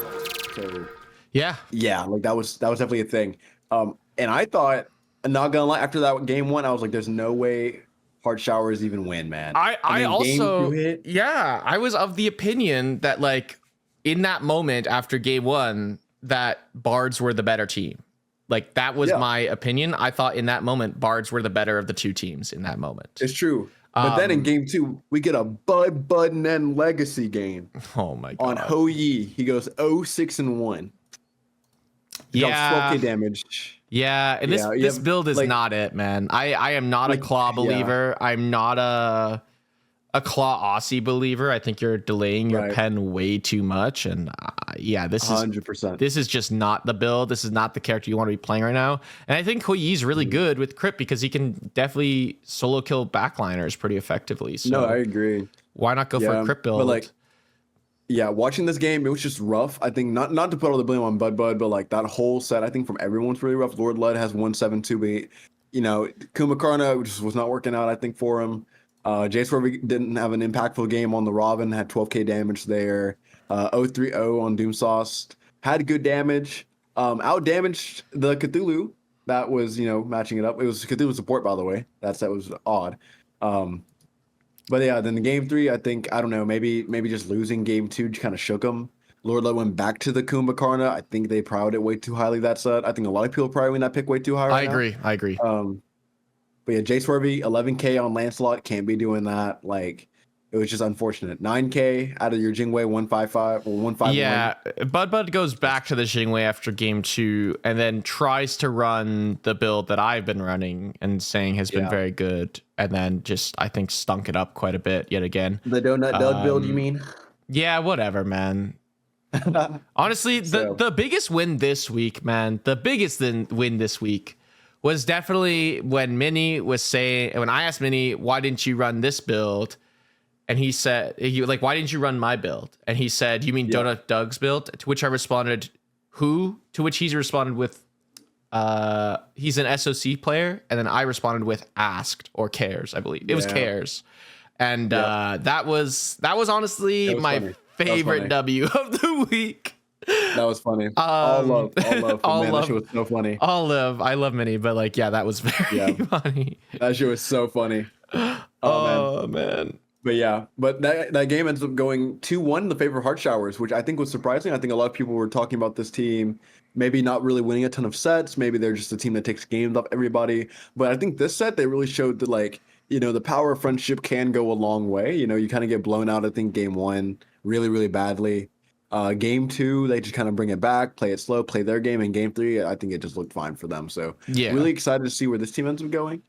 so yeah, like that was definitely a thing. And I thought, not gonna lie, after that game 1, I was like, there's no way Heart Showers even win, man. I also I was of the opinion that like in that moment after game 1 that Bards were the better team. Like that was my opinion. I thought in that moment Bards were the better of the 2 teams in that moment. It's true. But then in game 2, we get a Bud and Legacy game. Oh my god. On Ho Yi. He goes 0-6 and 1. He drops 12k damage. Yeah, and this build is like, not it, man. I am not a Claw believer. I'm not a Claw Aussie believer. I think you're delaying your pen way too much. And this is 100%. This is just not the build. This is not the character you want to be playing right now. And I think Hou Yi's really good with Crypt because he can definitely solo kill backliners pretty effectively. So, no, I agree. Why not go for a crypt build? But like, yeah, watching this game, it was just rough. I think not to put all the blame on Bud, but like that whole set, I think from everyone's really rough. Lord Lud has 1-7-2-8. You know, Kumakarna just was not working out, I think, for him. Jace Swerve didn't have an impactful game on the Robin, had 12k damage there. 0-3-0 on Doomsauce, had good damage. Out damaged the Cthulhu. That was, you know, matching it up. It was Cthulhu support, by the way. That was odd. But yeah, then the game 3, I think, I don't know, maybe just losing game 2 kind of shook him. Lord Lud went back to the Kumbhakarna. I think they prioritized it way too highly that set. I think a lot of people probably that pick way too high right now. I agree. But yeah, Jace Swervey, 11k on Lancelot, can't be doing that. Like, it was just unfortunate. 9k out of your Jingwei 155 or 151. Yeah, Bud goes back to the Jingwei after game 2 and then tries to run the build that I've been running and saying has been very good, and then just, I think, stunk it up quite a bit yet again. The Donut Dud build, you mean? Yeah, whatever, man. Honestly, the biggest win this week, man, the biggest win this week was definitely when Minnie was saying, when I asked Minnie, why didn't you run this build? And he said, why didn't you run my build? And he said, you mean Donut Doug's build? To which I responded, who? To which he responded with, he's an SOC player. And then I responded with asked or cares, I believe. It was cares. And that was honestly my favorite W of the week. That was funny. All love. That shit was so funny. All love. I love Minnie, but like, yeah, that was very funny. That shit was so funny. Oh man. But yeah, that game ends up going 2-1 in the favor of Heart Showers, which I think was surprising. I think a lot of people were talking about this team maybe not really winning a ton of sets. Maybe they're just a team that takes games off everybody. But I think this set, they really showed that, like, you know, the power of friendship can go a long way. You know, you kind of get blown out, I think, game 1 really, really badly. Game 2, they just kind of bring it back, play it slow, play their game. And game 3, I think it just looked fine for them. So really excited to see where this team ends up going.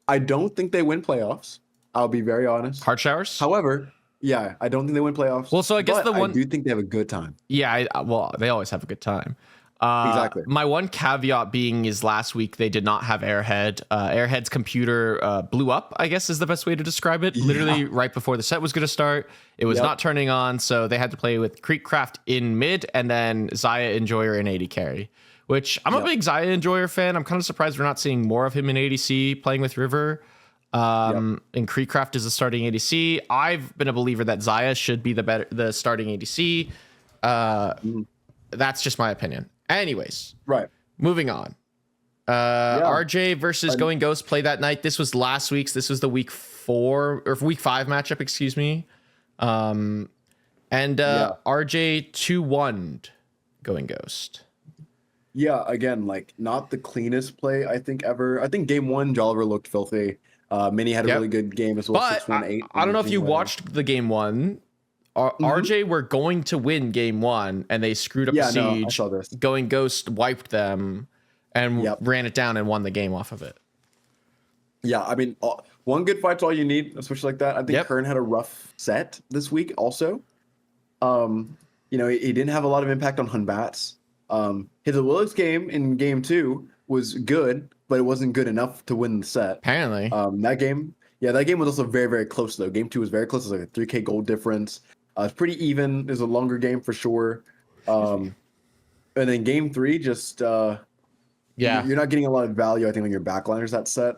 I don't think they win playoffs. I'll be very honest. Heart Showers? However, yeah, I don't think they win playoffs. Well, so I guess I do think they have a good time. Yeah, well, they always have a good time. Exactly. My one caveat being is last week they did not have Airhead. Airhead's computer blew up, I guess is the best way to describe it. Literally right before the set was going to start. It was not turning on, so they had to play with Creekcraft in mid and then Zaya Enjoyer in AD carry, which I'm a big Zaya Enjoyer fan. I'm kind of surprised we're not seeing more of him in ADC playing with River. And Creekcraft is a starting ADC. I've been a believer that Zaya should be the starting ADC. That's just my opinion. Anyways, moving on. RJ versus Going Ghost played that night. This was last week's. This was the week 4 or week 5 matchup, excuse me. RJ 2-1 Going Ghost. Yeah, again, like not the cleanest play I think ever. I think game 1 Jolliver looked filthy. Minnie had a really good game as well. But 6-1-8. I don't know if you watched the game 1. RJ were going to win game 1 and they screwed up the siege. No, I saw this. Going Ghost wiped them and ran it down and won the game off of it. Yeah, I mean, one good fight's all you need, especially like that. I think Kern had a rough set this week also. You know, he didn't have a lot of impact on Hun Bats. His Willis game in game 2 was good, but it wasn't good enough to win the set. Apparently. That game was also very, very close though. Game 2 was very close. It was like a 3k gold difference. It's pretty even. It was a longer game for sure. And then game 3, just you're not getting a lot of value, I think, on your backliners that set.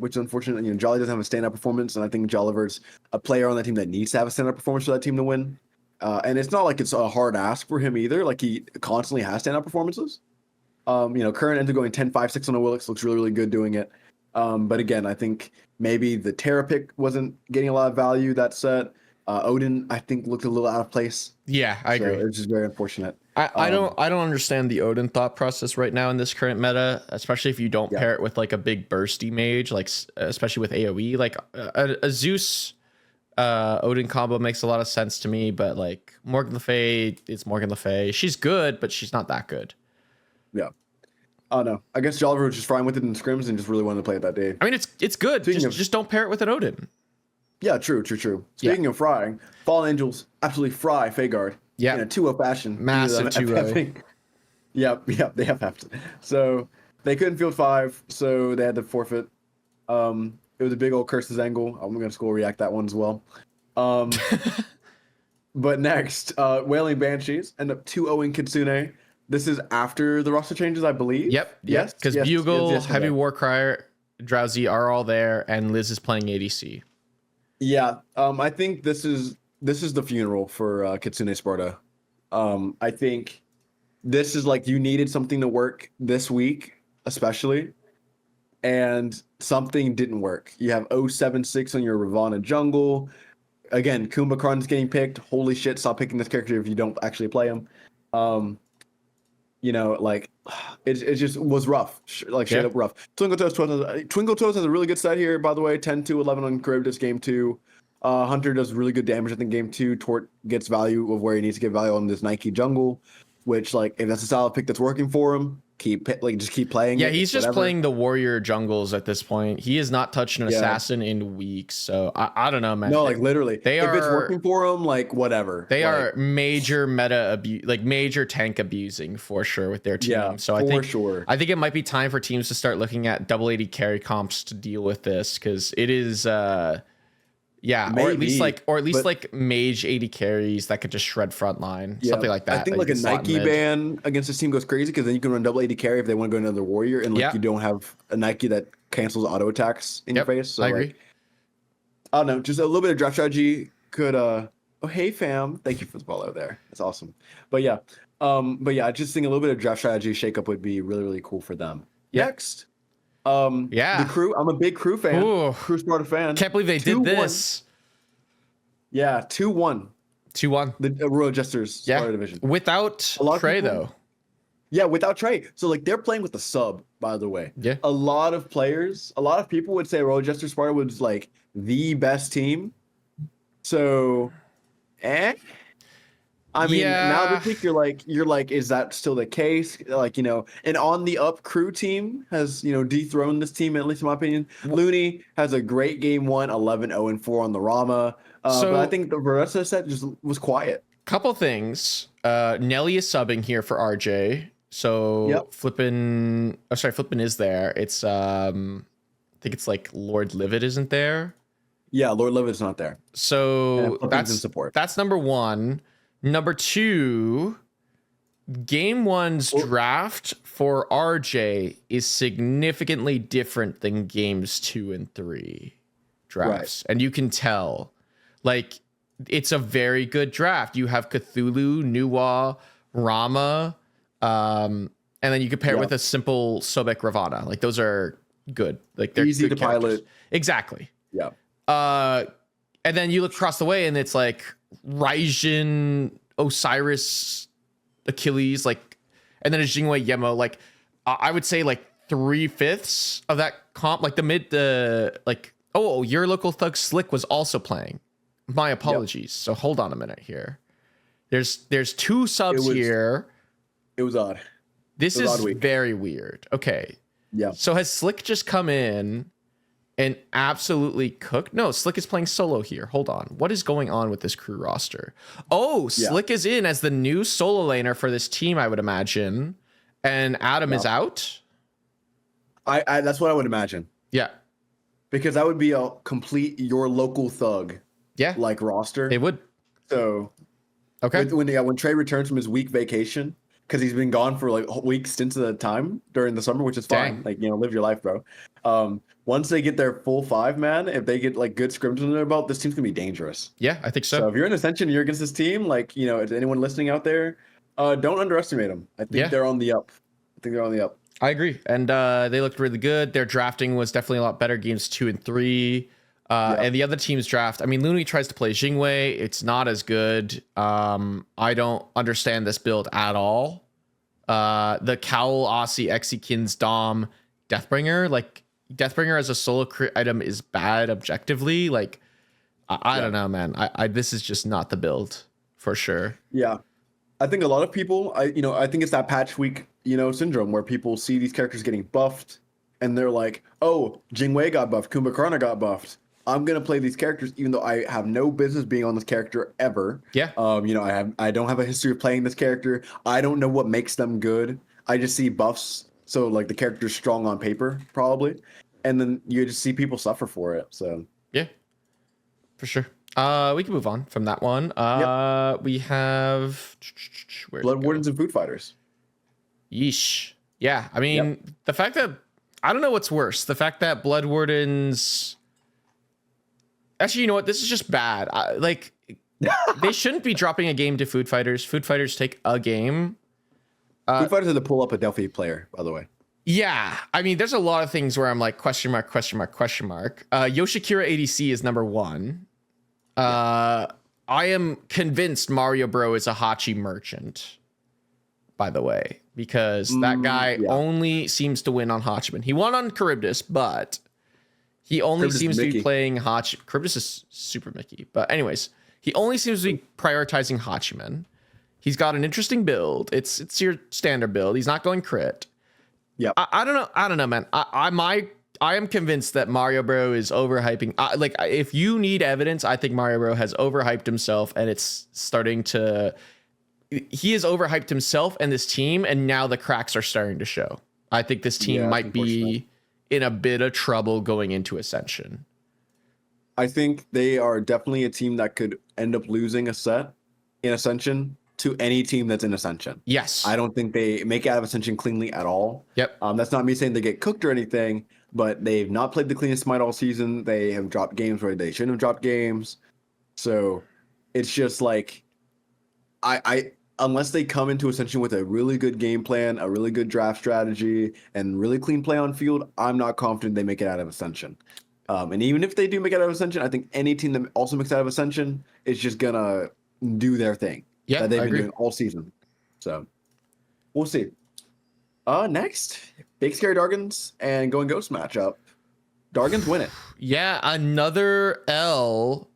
Which is unfortunate. You know, Jolly doesn't have a standout performance, and I think Jolliver's a player on that team that needs to have a standout performance for that team to win. And it's not like it's a hard ask for him either. Like he constantly has standout performances. You know, Current ends up going 10-5-6 on a Willix, looks really, really good doing it. But again, I think maybe the Terra pick wasn't getting a lot of value that set. Odin, I think, looked a little out of place. Yeah, I agree. It's just very unfortunate. I don't understand the Odin thought process right now in this current meta, especially if you don't pair it with like a big bursty mage, like especially with AoE. Like a Zeus Odin combo makes a lot of sense to me, but like Morgan Le Fay, it's Morgan Le Fay. She's good, but she's not that good. Yeah. Oh no, I guess Jolliver was just fine with it in scrims and just really wanted to play it that day. I mean, it's good. Just don't pair it with an Odin. Yeah, true. Speaking of frying, Fallen Angels absolutely fry Fagard. Yeah, in a 2-0 fashion. Massive 2-0. Yep, they have to. So they couldn't field 5, so they had to forfeit. It was a big old curses angle. I'm gonna school react that one as well. But next, Wailing Banshees end up 2-0 Kitsune. This is after the roster changes, I believe. Yep. Yes. Because yes, Bugle, yes, Heavy okay. Warcrier, Drowsy are all there, and Liz is playing ADC. Yeah. I think this is the funeral for Kitsune Sparta. I think this is like you needed something to work this week, especially, and something didn't work. You have 076 on your Ravana jungle. Again, Kumbhakarn's getting picked. Holy shit, stop picking this character if you don't actually play him. You know, like, it just was rough. Like, straight up rough. Twinkle Toes has a really good set here, by the way. 10-11 on Charybdis game 2. Hunter does really good damage, I think, game 2. Tort gets value of where he needs to get value on this Nike jungle, which, like, if that's a style of pick that's working for him, just keep playing. Yeah, he's just playing the warrior jungles at this point. He has not touched an assassin in weeks, so I don't know, man. No, like literally, if it's working for him, like whatever. They are major meta abuse, like major tank abusing for sure with their team. Yeah, so I think it might be time for teams to start looking at double AD carry comps to deal with this, because it is maybe, or at least like mage AD carries that could just shred frontline, something like that. I think like a Nike ban against this team goes crazy, because then you can run double AD carry if they want to go another warrior, and like you don't have a Nike that cancels auto attacks in your face. So I agree. I don't know, just a little bit of draft strategy could oh hey fam, thank you for the follow there. That's awesome. But yeah, I just think a little bit of draft strategy shakeup would be really, really cool for them. Next. The crew. I'm a big crew fan. Ooh. Crew Sparta fan. Can't believe they did this. Yeah, 2-1. 2-1. The Royal Jesters Sparta division. Without Trey, though. Yeah, without Trey. So like they're playing with the sub, by the way. Yeah. A lot of people would say Royal Jesters Sparta was like the best team. So I mean, now this week you're like, is that still the case? Like, you know, an on the up crew team has, you know, dethroned this team, at least in my opinion. Looney has a great game 1, 11-0-4 on the Rama. But I think the rest of the set just was quiet. Couple things. Nelly is subbing here for RJ. So Flippin is there. It's I think it's like Lord Livid isn't there. Yeah, Lord Livid's not there. So that's in support. That's number 1. Number 2, game 1's draft for RJ is significantly different than games 2 and 3 drafts. Right. And you can tell, like, it's a very good draft. You have Cthulhu, Nuwa, Rama, and then you compare it with a simple Sobek Ravana. Like, those are good. Like, they're easy to characters. pilot. Exactly. Yeah. And then you look across the way and it's like Raijin, Osiris, Achilles, like, and then a Jingwei Yemo. Like, I would say like 3/5 of that comp, like your local thug Slick was also playing. My apologies. So hold on a minute here. There's 2 subs here. It was odd. This is very weird. Okay. Yeah. So has Slick just come in and absolutely cooked? No, Slick is playing solo here. Hold on. What is going on with this crew roster? Oh, Slick is in as the new solo laner for this team, I would imagine. And Adam is out? I that's what I would imagine. Yeah. Because that would be a complete your local thug like roster. It would. So when Trey returns from his week vacation, because he's been gone for like weeks stints at a time during the summer, which is fine. Like, you know, live your life, bro. Once they get their full 5, man, if they get like good scrims under their belt, this team's gonna be dangerous. Yeah, I think so. So if you're in Ascension and you're against this team, like, you know, is anyone listening out there, don't underestimate them. I think they're on the up. I agree. And they looked really good. Their drafting was definitely a lot better games 2 and 3. And the other team's draft, I mean, Looney tries to play Jingwei. It's not as good. I don't understand this build at all. The Cowl, Aussie, Exekins, Dom, Deathbringer, like, Deathbringer as a solo crit item is bad objectively. Like, I don't know, man. I this is just not the build for sure. Yeah. I think a lot of people, I think it's that patch week, syndrome where people see these characters getting buffed and they're like, oh, Jingwei got buffed, Kumbhakarna got buffed. I'm going to play these characters even though I have no business being on this character ever. Yeah. I don't have a history of playing this character. I don't know what makes them good. I just see buffs. So like the character's strong on paper, probably. And then you just see people suffer for it. So yeah, for sure. We can move on from that one. We have Blood Wardens and Food Fighters. Yeesh. Yeah, I mean, the fact that I don't know what's worse, the fact that Blood Wardens. Actually, you know what? This is just bad. They shouldn't be dropping a game to Food Fighters. Food Fighters take a game. Food Fighters had to pull up a Delphi player, by the way. Yeah, I mean, there's a lot of things where I'm like question mark. Yoshikira ADC is number 1. I am convinced Mario Bro is a Hachi merchant, by the way, because that guy only seems to win on Hachiman. He won on Charybdis, but he only seems to be playing Hachi. Charybdis is super Mickey, but anyways, he only seems to be prioritizing Hachiman. He's got an interesting build. It's your standard build. He's not going crit. Yeah, I don't know, man. I am convinced that Mario Bro is overhyping. If you need evidence, I think Mario Bro has overhyped himself, and it's starting to. He has overhyped himself and this team, and now the cracks are starting to show. I think this team might be in a bit of trouble going into Ascension. I think they are definitely a team that could end up losing a set in Ascension to any team that's in Ascension. Yes. I don't think they make it out of Ascension cleanly at all. Yep. That's not me saying they get cooked or anything, but they've not played the cleanest Smite all season. They have dropped games where they shouldn't have dropped games. So it's just like, I unless they come into Ascension with a really good game plan, a really good draft strategy, and really clean play on field, I'm not confident they make it out of Ascension. And even if they do make it out of Ascension, I think any team that also makes it out of Ascension is just gonna do their thing. Yeah, that they've been doing all season. So we'll see. Next, Big Scary Dargans and Going Ghost matchup. Dargans win it. Yeah, another L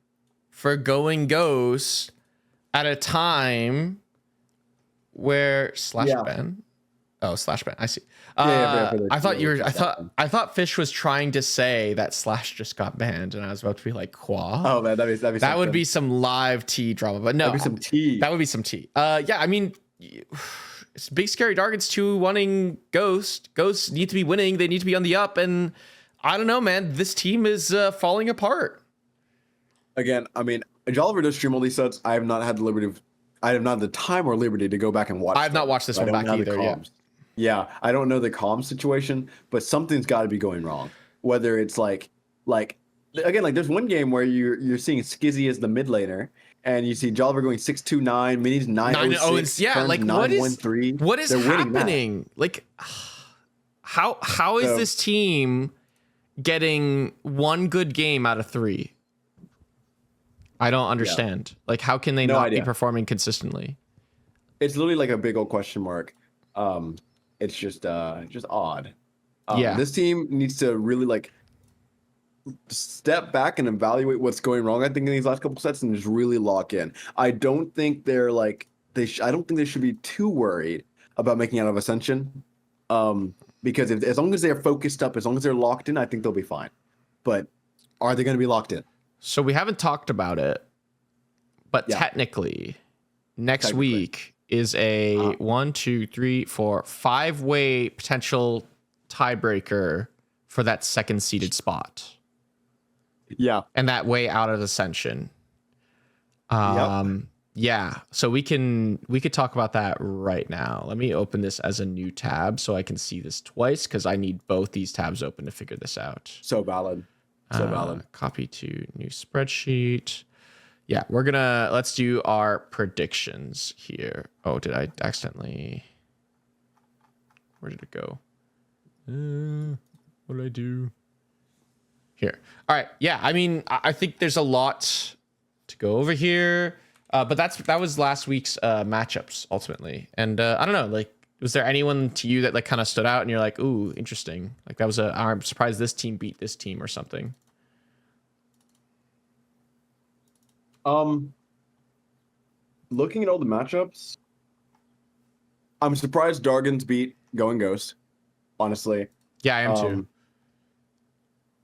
for Going Ghost at a time where /ban. Oh, /ban. I see. I thought Fish was trying to say that Slash just got banned, and I was about to be like, "Qua." Oh man, that would be some live tea drama, but no, that'd be some tea. That would be some tea. Yeah, I mean, it's Big Scary Dargans 2 wanting Ghost. Ghosts need to be winning. They need to be on the up, and I don't know, man. This team is falling apart. Again, I mean, Jolliver does stream all these sets. I have not had the time or liberty to go back and watch. I have not watched this one back either. Yeah, I don't know the comm situation, but something's got to be going wrong. Whether it's like again, like there's one game where you're seeing Skizzy as the mid laner, and you see Jolliver going 6-2-9, Mini's 9-0-6, yeah, like what is happening? Like, how is this team getting one good game out of 3? I don't understand. Like, how can they not be performing consistently? It's literally like a big old question mark. It's just odd. This team needs to really like step back and evaluate what's going wrong. I think in these last couple sets and just really lock in. I don't think they're like I don't think they should be too worried about making out of Ascension. Because as long as they're focused up, as long as they're locked in, I think they'll be fine. But are they going to be locked in? So we haven't talked about it, but technically, next week is a 5-way potential tiebreaker for that second seeded spot. Yeah. And that way out of Ascension. Yeah. So we could talk about that right now. Let me open this as a new tab so I can see this twice, because I need both these tabs open to figure this out. So valid. Copy to new spreadsheet. Yeah, let's do our predictions here. Oh, did I accidentally? Where did it go? What did I do? Here. All right. Yeah, I mean, I think there's a lot to go over here. But that was last week's matchups ultimately. And I don't know, like, was there anyone to you that like kind of stood out and you're like, ooh, interesting? Like I'm surprised this team beat this team or something. Looking at all the matchups, I'm surprised Dargans beat Going Ghost, honestly. Yeah, I am too.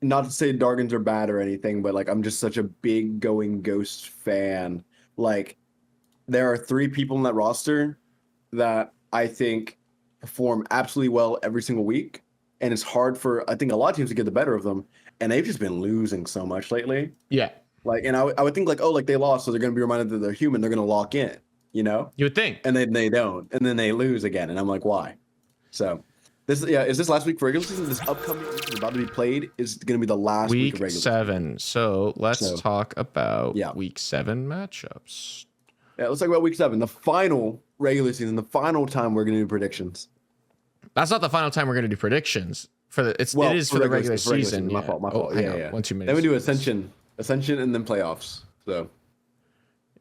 Not to say Dargans are bad or anything, but like I'm just such a big Going Ghost fan. Like, there are 3 people in that roster that I think perform absolutely well every single week. And it's hard for, I think, a lot of teams to get the better of them. And they've just been losing so much lately. Yeah. Like, and I would think like, oh, like they lost, so they're gonna be reminded that they're human. They're gonna lock in, you know. You would think. And then they don't, and then they lose again, and I'm like, why? So, is this last week for regular season? This upcoming week is about to be played is gonna be the last week of Week regular 7. So let's talk about yeah. Week 7 matchups. Yeah, let's talk about week 7, the final regular season, the final time we're gonna do predictions. That's not the final time we're going to do predictions for the. It is for the regular season. My fault. Oh, yeah, hang on. yeah. 1 2 minutes. Then we do Ascension, and then playoffs. So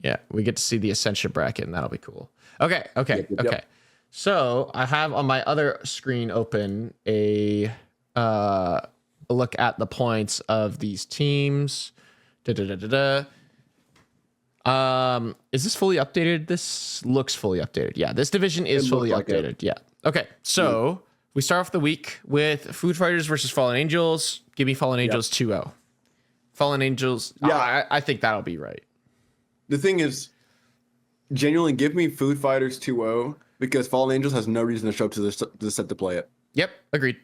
yeah, we get to see the Ascension bracket, and that'll be cool. Okay. Yep. So I have on my other screen open a look at the points of these teams. Is this fully updated? This looks fully updated. Yeah, this division is fully updated. Yeah. Okay, so we start off the week with Food Fighters versus Fallen Angels. Give me Fallen Angels 2-0. Fallen Angels. Yeah, I think that'll be right. The thing is, genuinely, give me Food Fighters 2-0 because Fallen Angels has no reason to show up to the set to play it. Yep, agreed.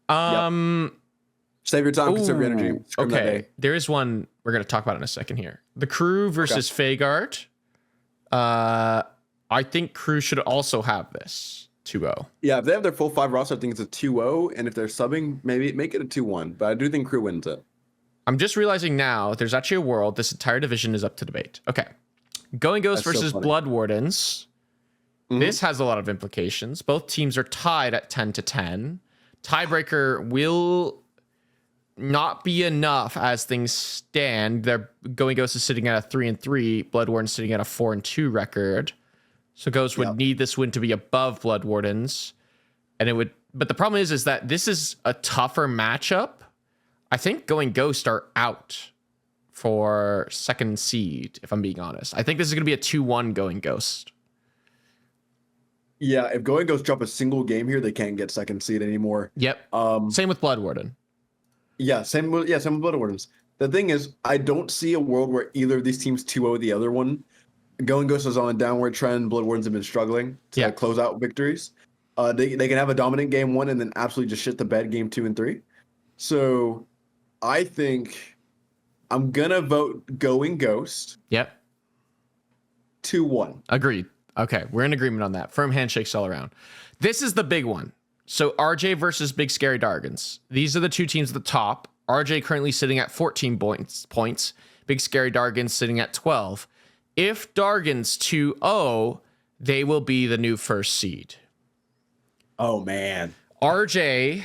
Save your time, conserve your energy. Scream that day. There is one we're going to talk about in a second here. The Crew versus Fagard. I think Crew should also have this 2-0. Yeah, if they have their full 5 roster, I think it's a 2-0, and if they're subbing, maybe make it a 2-1. But I do think Crew wins it. I'm just realizing now there's actually a world. This entire division is up to debate. Okay. Going Ghost versus Blood Wardens. This has a lot of implications. Both teams are tied at 10-10. Tiebreaker will not be enough as things stand. Their Going Ghost is sitting at a 3-3. Blood Wardens sitting at a 4-2 record. So Ghost would need this win to be above Blood Wardens. And it would, but the problem is that this is a tougher matchup. I think Going Ghost are out for second seed, if I'm being honest. I think this is going to be a 2-1 Going Ghost. Yeah, if Going Ghost drop a single game here, they can't get second seed anymore. Yep. Same with Blood Warden. Yeah, same with Blood Wardens. The thing is, I don't see a world where either of these teams 2-0 the other one. Going Ghost is on a downward trend. Blood Wardens have been struggling to close out victories. They can have a dominant game 1 and then absolutely just shit the bed game 2 and 3. So I think I'm gonna vote Going Ghost. Yep. 2-1. Agreed. Okay, we're in agreement on that. Firm handshakes all around. This is the big one. So RJ versus Big Scary Dargans. These are the two teams at the top. RJ currently sitting at 14 points. Big Scary Dargans sitting at 12. If Dargans 2-0, they will be the new first seed. Oh, man. RJ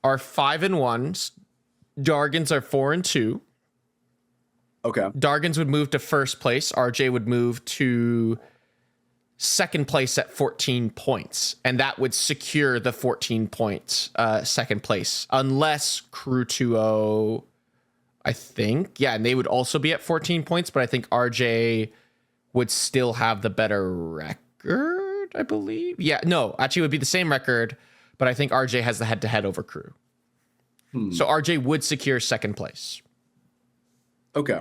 are 5-1. Dargans are 4-2. Okay. Dargans would move to first place. RJ would move to second place at 14 points. And that would secure the 14 points second place. Unless Crew 2-0, I think. Yeah, and they would also be at 14 points. But I think RJ would still have the better record, I believe. Yeah, no, actually it would be the same record. But I think RJ has the head-to-head over Crew. So RJ would secure second place. Okay.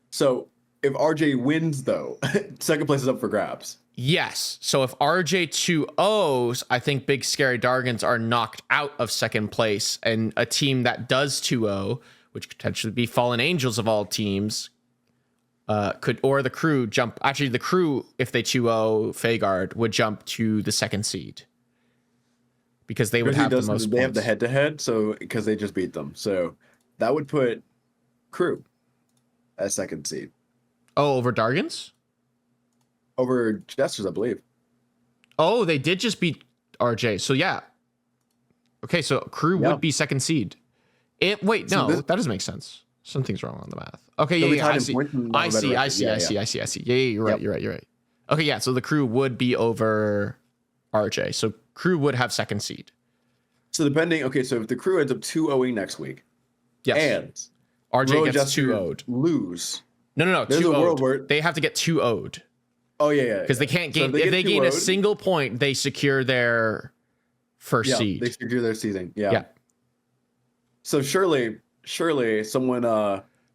So if RJ wins, though, second place is up for grabs. Yes. So if RJ 2-0s, I think Big Scary Dargans are knocked out of second place. And a team that does 2-0, which could potentially be Fallen Angels of all teams, or the Crew jump. Actually, the Crew, if they 2-0 Fagard, would jump to the second seed. Because they would have the most points. They have the head-to-head, so because they just beat them. So that would put Crew as second seed. Oh, over Dargans? Over Jesters, I believe. Oh, they did just beat RJ. So yeah. Okay, so Crew would be second seed. Wait, no, that doesn't make sense. Something's wrong on the math. Okay, yeah, I see. I see. Yeah, you're right. You're right. Okay, yeah, so the Crew would be over RJ. So Crew would have second seed. So so if the Crew ends up 2-0ing next week, yes, and RJ gets 2-0'd. Lose. No, There's 2-0'd. a world where they have to get 2-0'd. Oh yeah. Because they can't gain. If they gain a single point, they secure their first seed. They secure their seeding. Yeah. So surely someone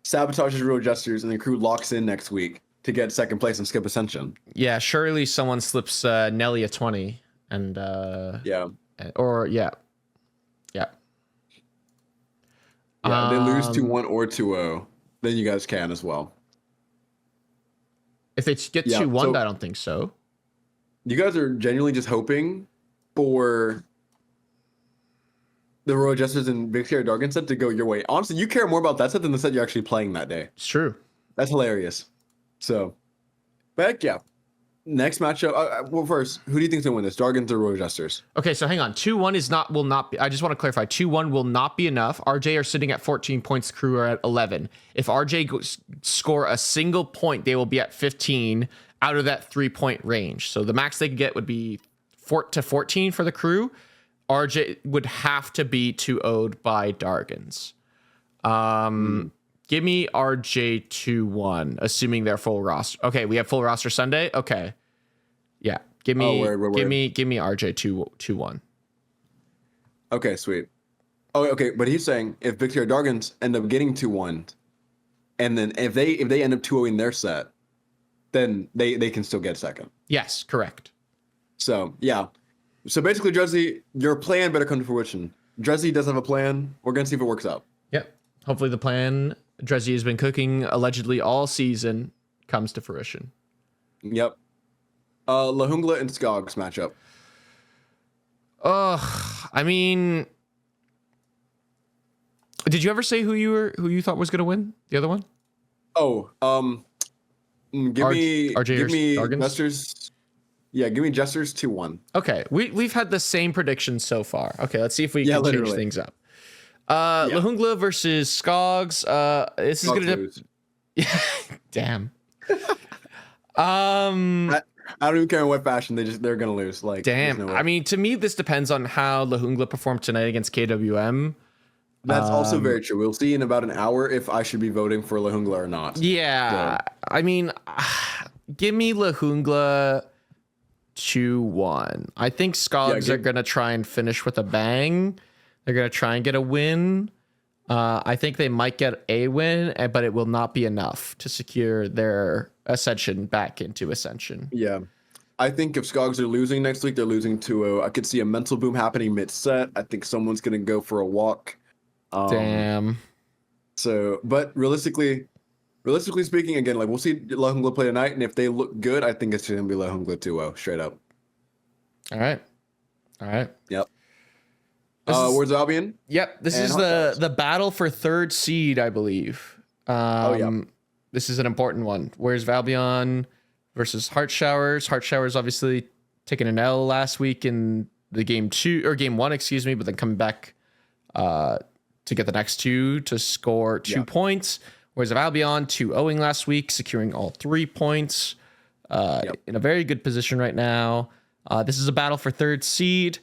sabotages Real Jesters and the Crew locks in next week to get second place and skip Ascension. Yeah, surely someone slips Nelly a 20 and Yeah, they lose 2-1 or 2-0. then you guys can as well. If they get Yeah, 2-1, so- I don't think so. You guys are genuinely just hoping for the Royal Jesters and Victoria Dargan set to go your way. Honestly, you care more about that set than the set you're actually playing that day. It's true. That's hilarious. So, but heck yeah. Next matchup. Well, first, who do you think's gonna win this? Dargans or Royal Jesters? Okay, so hang on. 2-1 will not be. I just want to clarify. 2-1 will not be enough. RJ are sitting at 14 points. Crew are at 11. If RJ score a single point, they will be at 15 out of that 3-point range. So the max they could get would be 4 to 14 for the crew. RJ would have to be 2-0'd by Dargans. Give me RJ 2-1, assuming they're full roster. Okay, we have full roster Sunday. Okay, yeah. Give me give me RJ 2-1. Okay, sweet. Oh, okay, but he's saying if Victoria Dargans end up getting 2-1, and then if they end up 2-0ing their set, then they can still get second. Yes, correct. So yeah. So basically, Dreszy, your plan better come to fruition. Dreszy does have a plan. We're gonna see if it works out. Yep. Hopefully the plan Dreszy has been cooking allegedly all season comes to fruition. Yep. Lahungla and Skogs matchup. I mean, did you ever say who you thought was gonna win? The other one? Oh, give me Dargans? Jesters. Yeah, give me Jesters 2-1. Okay, we've had the same predictions so far. Okay, let's see if we can change literally. things up. Lahungla versus Skogs. This is gonna lose. damn. I don't even care in what fashion they're gonna lose. Like, there's Damn. no way. I mean, to me, this depends on how Lahungla performed tonight against KWM. That's also very true. We'll see in about an hour if I should be voting for Lahungla or not. Yeah. I mean, give me Lahungla 2-1. I think Skogs are going to try and finish with a bang. They're going to try and get a win. I think they might get a win, but it will not be enough to secure their Ascension back into Ascension. Yeah. I think if Skogs are losing next week, they're losing 2-0. I could see a mental boom happening mid-set. I think someone's going to go for a walk. Damn. So, but realistically speaking, again, like we'll see Lahungla play tonight, and if they look good, I think it's going to be Lahungla 2-0, straight up. All right. Yep. Where's Albion? Yep, this is the battle for third seed, I believe. This is an important one. Where's Albion versus Heart Showers? Heart Showers obviously taking an L last week in the game 1, excuse me, but then coming back to get the next 2 to score 2 points. Whereas Albion 2-0ing last week, securing all 3 points. In a very good position right now. This is a battle for third seed.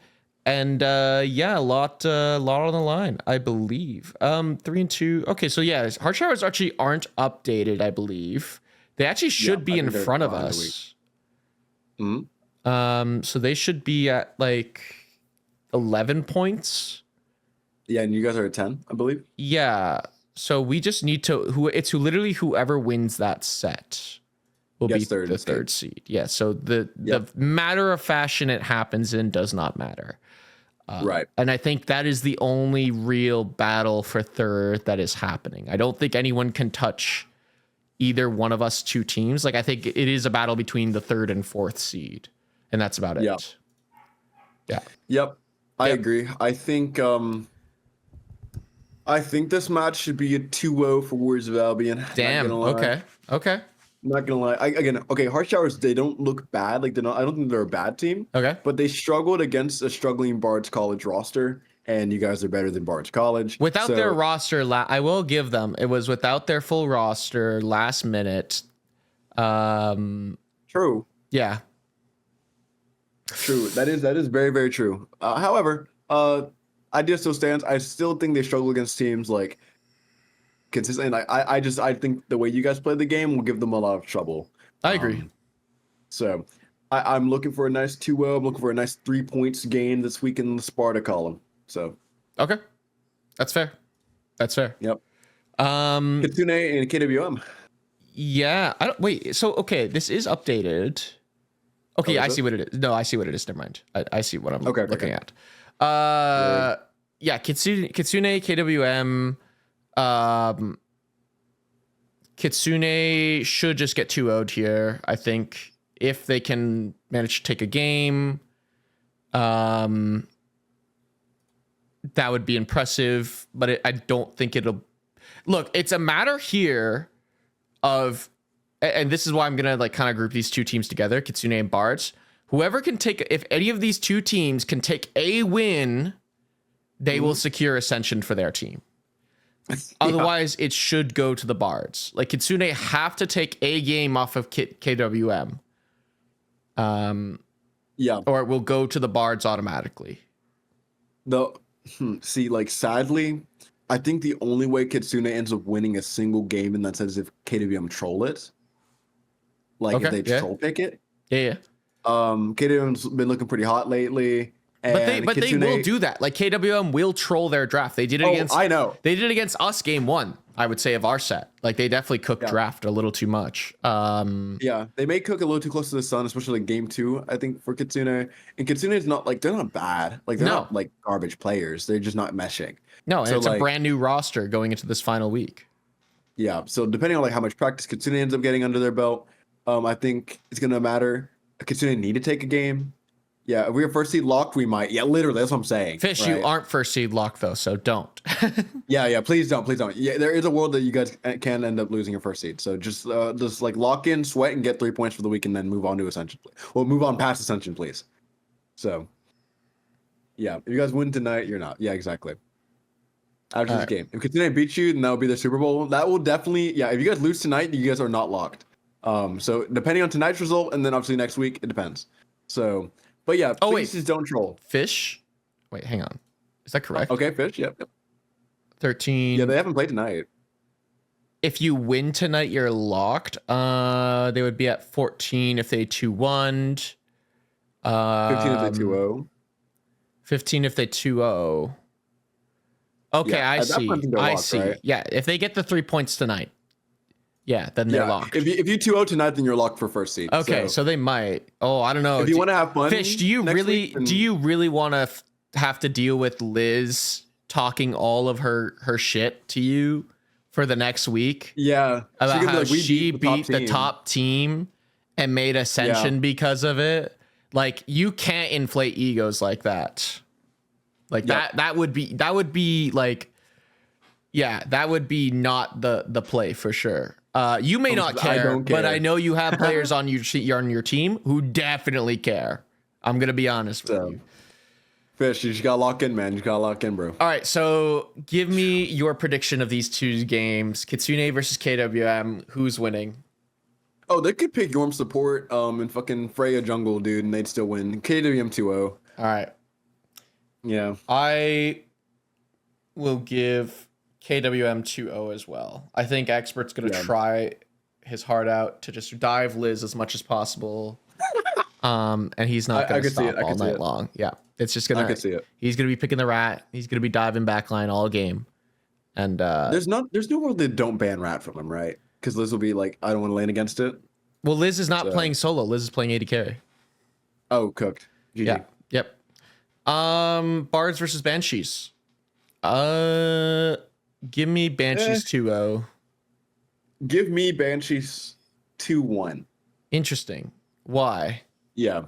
And a lot on the line, I believe. 3-2. Okay, so yeah, Heart Showers actually aren't updated, I believe. They actually should be in front of us. So they should be at like 11 points. Yeah, and you guys are at 10, I believe. Yeah. So we just need to literally whoever wins that set will be the third seed. Yeah. So the matter of fashion it happens in does not matter. Right. And I think that is the only real battle for third that is happening. I don't think anyone can touch either one of us 2 teams. Like I think it is a battle between the 3rd and 4th seed, and that's about it. Yeah. Yep. I agree. I think this match should be a 2-0 for Warriors of Albion. Damn. Okay. I'm not gonna lie. Heart Showers, they don't look bad. Like I don't think they're a bad team. Okay. But they struggled against a struggling Bard's College roster, and you guys are better than Bard's College. Without their roster, I will give them. It was without their full roster last minute. True. Yeah. True. That is very, very true. However, idea still stands. I still think they struggle against teams like consistently. I think the way you guys play the game will give them a lot of trouble. I agree. So I'm looking for a nice 2-0. I'm looking for a nice 3 points gain this week in the Sparta column. So okay, that's fair. Yep. Kitsune and KWM. Yeah. So okay, this is updated. Okay, I see what it is. No, I see what it is. Never mind. I see what I'm looking at. Yeah, Kitsune, KWM. Kitsune should just get 2-0'd here. I think if they can manage to take a game, that would be impressive. But I don't think it'll. Look, it's a matter here of, and this is why I'm gonna like kind of group these two teams together, Kitsune and Bards. Whoever can take, if any of these two teams can take a win, they will secure Ascension for their team. Otherwise, it should go to the Bards. Like Kitsune have to take a game off of KWM. Yeah. Or it will go to the Bards automatically. See, like sadly, I think the only way Kitsune ends up winning a single game in that sense is if KWM troll it. Like if they troll pick it. Yeah. KWM's been looking pretty hot lately. But they will do that. Like KWM will troll their draft. They did it against. I know. They did it against us game 1. I would say of our set. Like they definitely cooked draft a little too much. Yeah, they may cook a little too close to the sun, especially like game 2. I think for Kitsune, and Kitsune is not like they're not bad. Like they're not like garbage players. They're just not meshing. No, and it's a brand new roster going into this final week. Yeah, so depending on like how much practice Kitsune ends up getting under their belt, I think it's gonna matter. Kitsune need to take a game. Yeah, if we were first seed locked, we might. Yeah, literally, that's what I'm saying. Fish, right? You aren't first seed locked though, so don't. yeah, please don't. Yeah, there is a world that you guys can end up losing your first seed. So just like lock in, sweat, and get 3 points for the week, and then move on to Ascension. Well, move on past Ascension, please. So, yeah, if you guys win tonight, you're not. Yeah, exactly. After this game, if Kitsune beats you, then that will be the Super Bowl. That will definitely, yeah. If you guys lose tonight, you guys are not locked. So depending on tonight's result, and then obviously next week, it depends. So. But yeah, please just don't troll. Fish? Wait, hang on. Is that correct? Okay, Fish, yep. 13. Yeah, they haven't played tonight. If you win tonight, you're locked. They would be at 14 if they 2-1'd. 15 if they 2-0. 15 if they 2-0. Okay, yeah, I see. I see. Right? Yeah, if they get the 3 points tonight. Yeah, then they're locked. If you 2-0 tonight, then you're locked for first seed. Okay, so they might. Oh, I don't know. If you want to have fun, Fish, do you really want to have to deal with Liz talking all of her shit to you for the next week? Yeah, about how she beat the top team and made Ascension because of it. Like you can't inflate egos like that. Like that would be like, yeah, that would be not the play for sure. You may not care, but I know you have players on your team who definitely care. I'm gonna be honest with you. Fish, you just gotta lock in, man. You gotta lock in, bro. All right, so give me your prediction of these two games: Kitsune versus KWM. Who's winning? Oh, they could pick Yorm support and fucking Freya jungle, dude, and they'd still win. KWM 2-0. All right. Yeah. I will give KWM 2-0 as well. I think Expert's going to try his heart out to just dive Liz as much as possible. And he's not going to stop all night long. Yeah. It's just going to, he's going to be picking the rat. He's going to be diving backline all game. And there's no world that don't ban rat from him, right? Because Liz will be like, I don't want to lane against it. Well, Liz is not playing solo. Liz is playing AD carry. Oh, cooked. GG. Yeah. Yep. Bards versus Banshees. Give me Banshees 2-0. Give me Banshees 2-1. Interesting. Why? Yeah.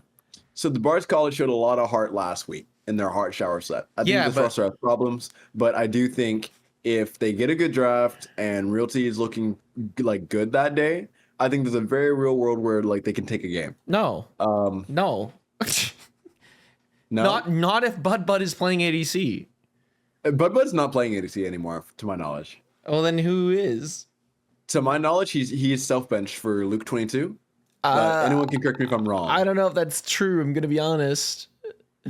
So the Bards College showed a lot of heart last week in their heart shower set. I think this roster has problems, but I do think if they get a good draft and Realty is looking like good that day, I think there's a very real world where like they can take a game. No. No. No. Not if Bud is playing ADC. Bud's not playing ADC anymore, to my knowledge. Well, then who is? To my knowledge, he is self-benched for Luke 22. Anyone can correct me if I'm wrong. I don't know if that's true. I'm gonna be honest.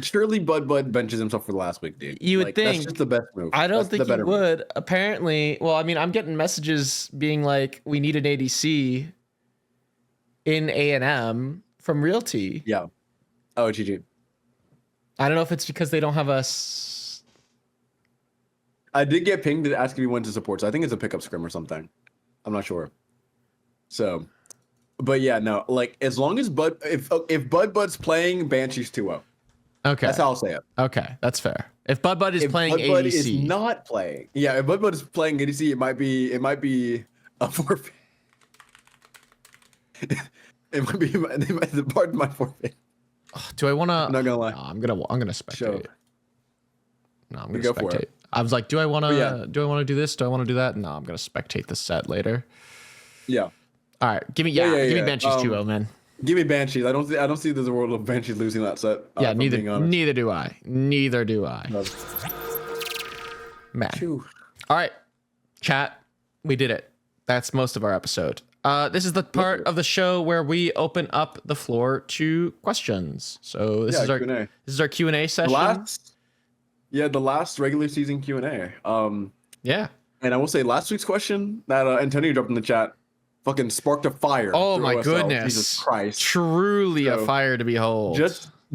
Surely Bud benches himself for the last week, dude. You would think. That's just the best move. I don't think he would. Apparently, well, I mean, I'm getting messages being like, we need an ADC in A&M from Realty. Yeah. Oh, GG. I don't know if it's because they don't have us. I did get pinged to ask if he went to support, so I think it's a pickup scrim or something. I'm not sure. So, but yeah, no, like as long as if Bud's playing, Banshee's 2-0. Okay, that's how I'll say it. Okay, that's fair. If Bud is playing ADC, Bud is not playing. Yeah, if Bud is playing ADC, it might be a forfeit. it might be the part of my forfeit. Do I want to? I'm not gonna lie. No, I'm gonna spectate. Show. No, I'm gonna Go for spectate. it. I was like, do I want to? Yeah. Do I want to do this? Do I want to do that? No, I'm gonna spectate the set later. Yeah. All right, give me Yeah, give me Banshees 2-0, man. Give me Banshees. I don't see there's a world of Banshees losing that set. Yeah, if I'm being honest. neither do I. Neither do I. No. Man. Phew. All right, chat, we did it. That's most of our episode. This is the part of the show where we open up the floor to questions. So this is our Q&A. this is our Q&A session. The last regular season Q&A. Yeah. And I will say last week's question that Antonio dropped in the chat fucking sparked a fire. Oh through my OSL. goodness. Jesus Christ. Truly a So, fire to behold.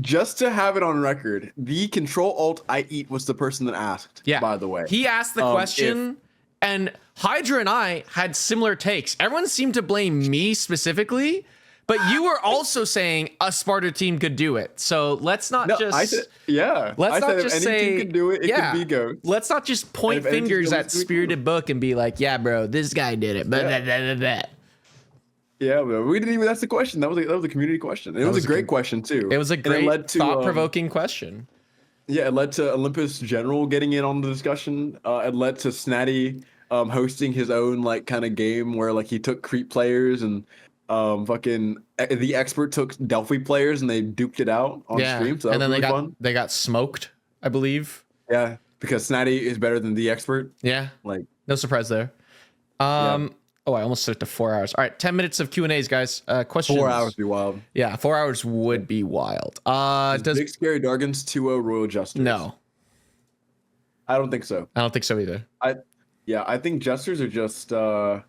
Just to have it on record, the Control Alt I Eat was the person that asked. Yeah. By the way, he asked the question, and Hydra and I had similar takes. Everyone seemed to blame me specifically, but you were also saying a Sparta team could do it. So let's not just. I said, yeah. Let's I not said just if any say team could do it. It yeah. could be Ghost. Let's not just point if any team fingers could at do it, Spirited Book and be like, "Yeah, bro, this guy did it." Blah, blah, blah, blah, blah. Yeah, but we didn't even ask the question. That was a community question. It was a great question too. It was a And great, led to, thought-provoking question. Yeah, it led to Olympus General getting in on the discussion. It led to Snatty hosting his own like kind of game where like he took creep players and fucking the expert took Delphi players and they duked it out on stream. So that and then was really fun. they got smoked, I believe. Yeah, because Snatty is better than the expert. Yeah, Like no surprise there. Oh, I almost took to 4 hours. All right, 10 minutes of Q&As, guys. Questions. 4 hours would be wild. Yeah, 4 hours would be wild. Does Big Scary Dargans 2-0 Royal Jesters? No, I don't think so. I don't think so either. I think Jesters are just they're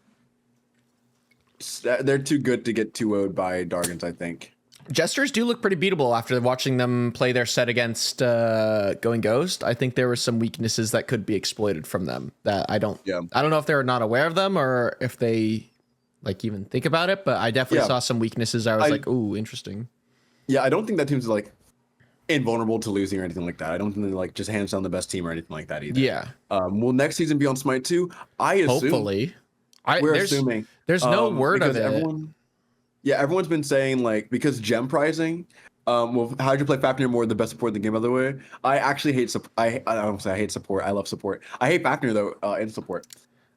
too good to get 2-0'd by Dargans, I think. Jesters do look pretty beatable after watching them play their set against Going Ghost. I think there were some weaknesses that could be exploited from them that I don't know if they're not aware of them or if they like even think about it, but I definitely saw some weaknesses. I was like, ooh, interesting. Yeah, I don't think that team's like invulnerable to losing or anything like that. I don't think they're like just hands down the best team or anything like that either. Yeah. Will next season be on Smite 2? I assume. Hopefully. We're assuming. There's no word of it. Everyone's been saying like because gem prizing, Hydra play Fafnir more the best support in the game. By the way, I actually hate support. I don't say I hate support. I love support. I hate Fafnir though in support.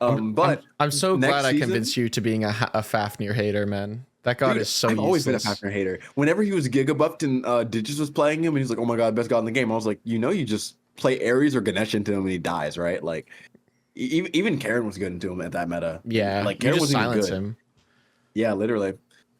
But I'm so glad I season, convinced you to being a Fafnir hater, man. That god is so I've always been a useless. Fafnir hater. Whenever he was giga buffed and Digis was playing him, and he's like, "Oh my god, best god in the game." I was like, you just play Ares or Ganesh into him and he dies, right? Like, even Karen was good into him at that meta. Yeah, like you Karen just wasn't even silence good. him. Yeah, literally.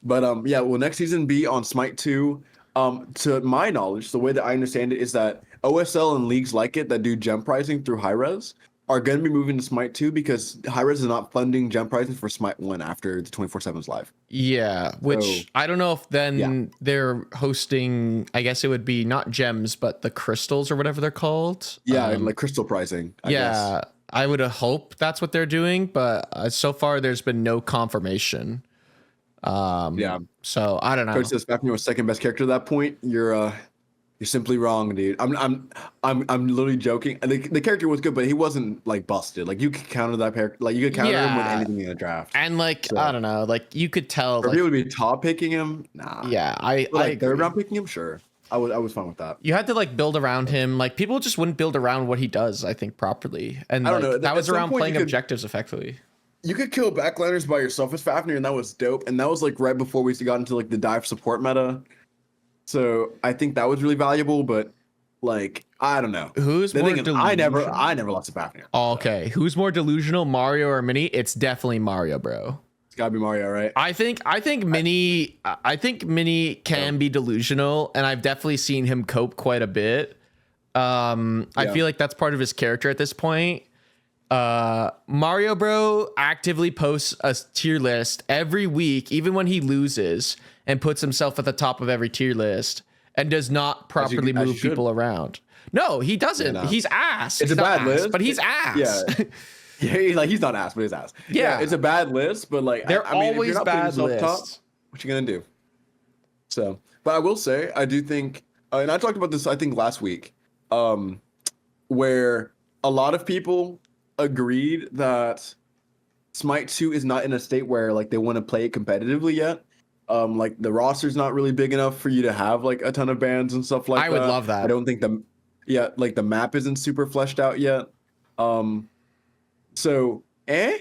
But will next season be on Smite 2? To my knowledge, the way that I understand it is that OSL and leagues like it that do gem pricing through high res are going to be moving to Smite 2 because high res is not funding gem pricing for Smite 1 after the 24/7's live. Yeah, which So, I don't know if then they're hosting, I guess it would be not gems, but the crystals or whatever they're called. Yeah, like crystal pricing. I guess. I would hope that's what they're doing, but so far there's been no confirmation. So I don't know. Coach says Fafnir was second best character at that point. You're simply wrong, dude. I'm literally joking. The character was good, but he wasn't like busted. Like you could counter that character. Like you could counter him with anything in the draft. And like I don't know, like you could tell. For people to be top picking him, nah. Yeah, I third round picking him, sure. I was fine with that. You had to like build around him. Like people just wouldn't build around what he does, I think, properly. And I don't know. that At was some around point playing you could- objectives effectively. You could kill backliners by yourself as Fafnir, and that was dope. And that was like right before we got into like the dive support meta. So I think that was really valuable, but like I don't know. Who's The more thing is, delusional? I never lost to Fafnir. Okay, who's more delusional, Mario or Mini? It's definitely Mario, bro. It's gotta be Mario, right? I think Mini can be delusional, and I've definitely seen him cope quite a bit. I feel like that's part of his character at this point. Mario bro actively posts a tier list every week, even when he loses, and puts himself at the top of every tier list and does not properly move people around. No, he doesn't. Yeah, no. He's ass. It's He's a not bad ass, list, but he's ass. Yeah. Yeah, he's not ass, but he's ass. Yeah. It's a bad list, but like They're I mean, if always you're not putting bad yourself lists. top, what you gonna do? So, but I will say, I do think, and I talked about this, I think last week, where a lot of people agreed that Smite 2 is not in a state where like they want to play it competitively yet. Like the roster's not really big enough for you to have like a ton of bans and stuff like that. I would love that. I don't think like the map isn't super fleshed out yet. So meh.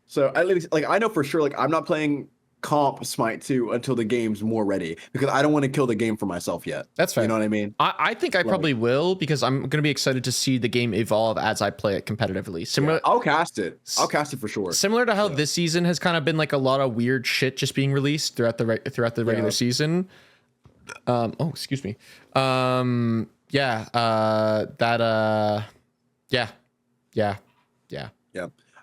So at least like I know for sure like I'm not playing comp Smite 2 until the game's more ready because I don't want to kill the game for myself yet. That's fair. You know what I mean? I think I probably will because I'm going to be excited to see the game evolve as I play it competitively. Similar, I'll cast it. I'll cast it for sure. Similar to how this season has kind of been like a lot of weird shit just being released throughout the regular season. Excuse me. Yeah.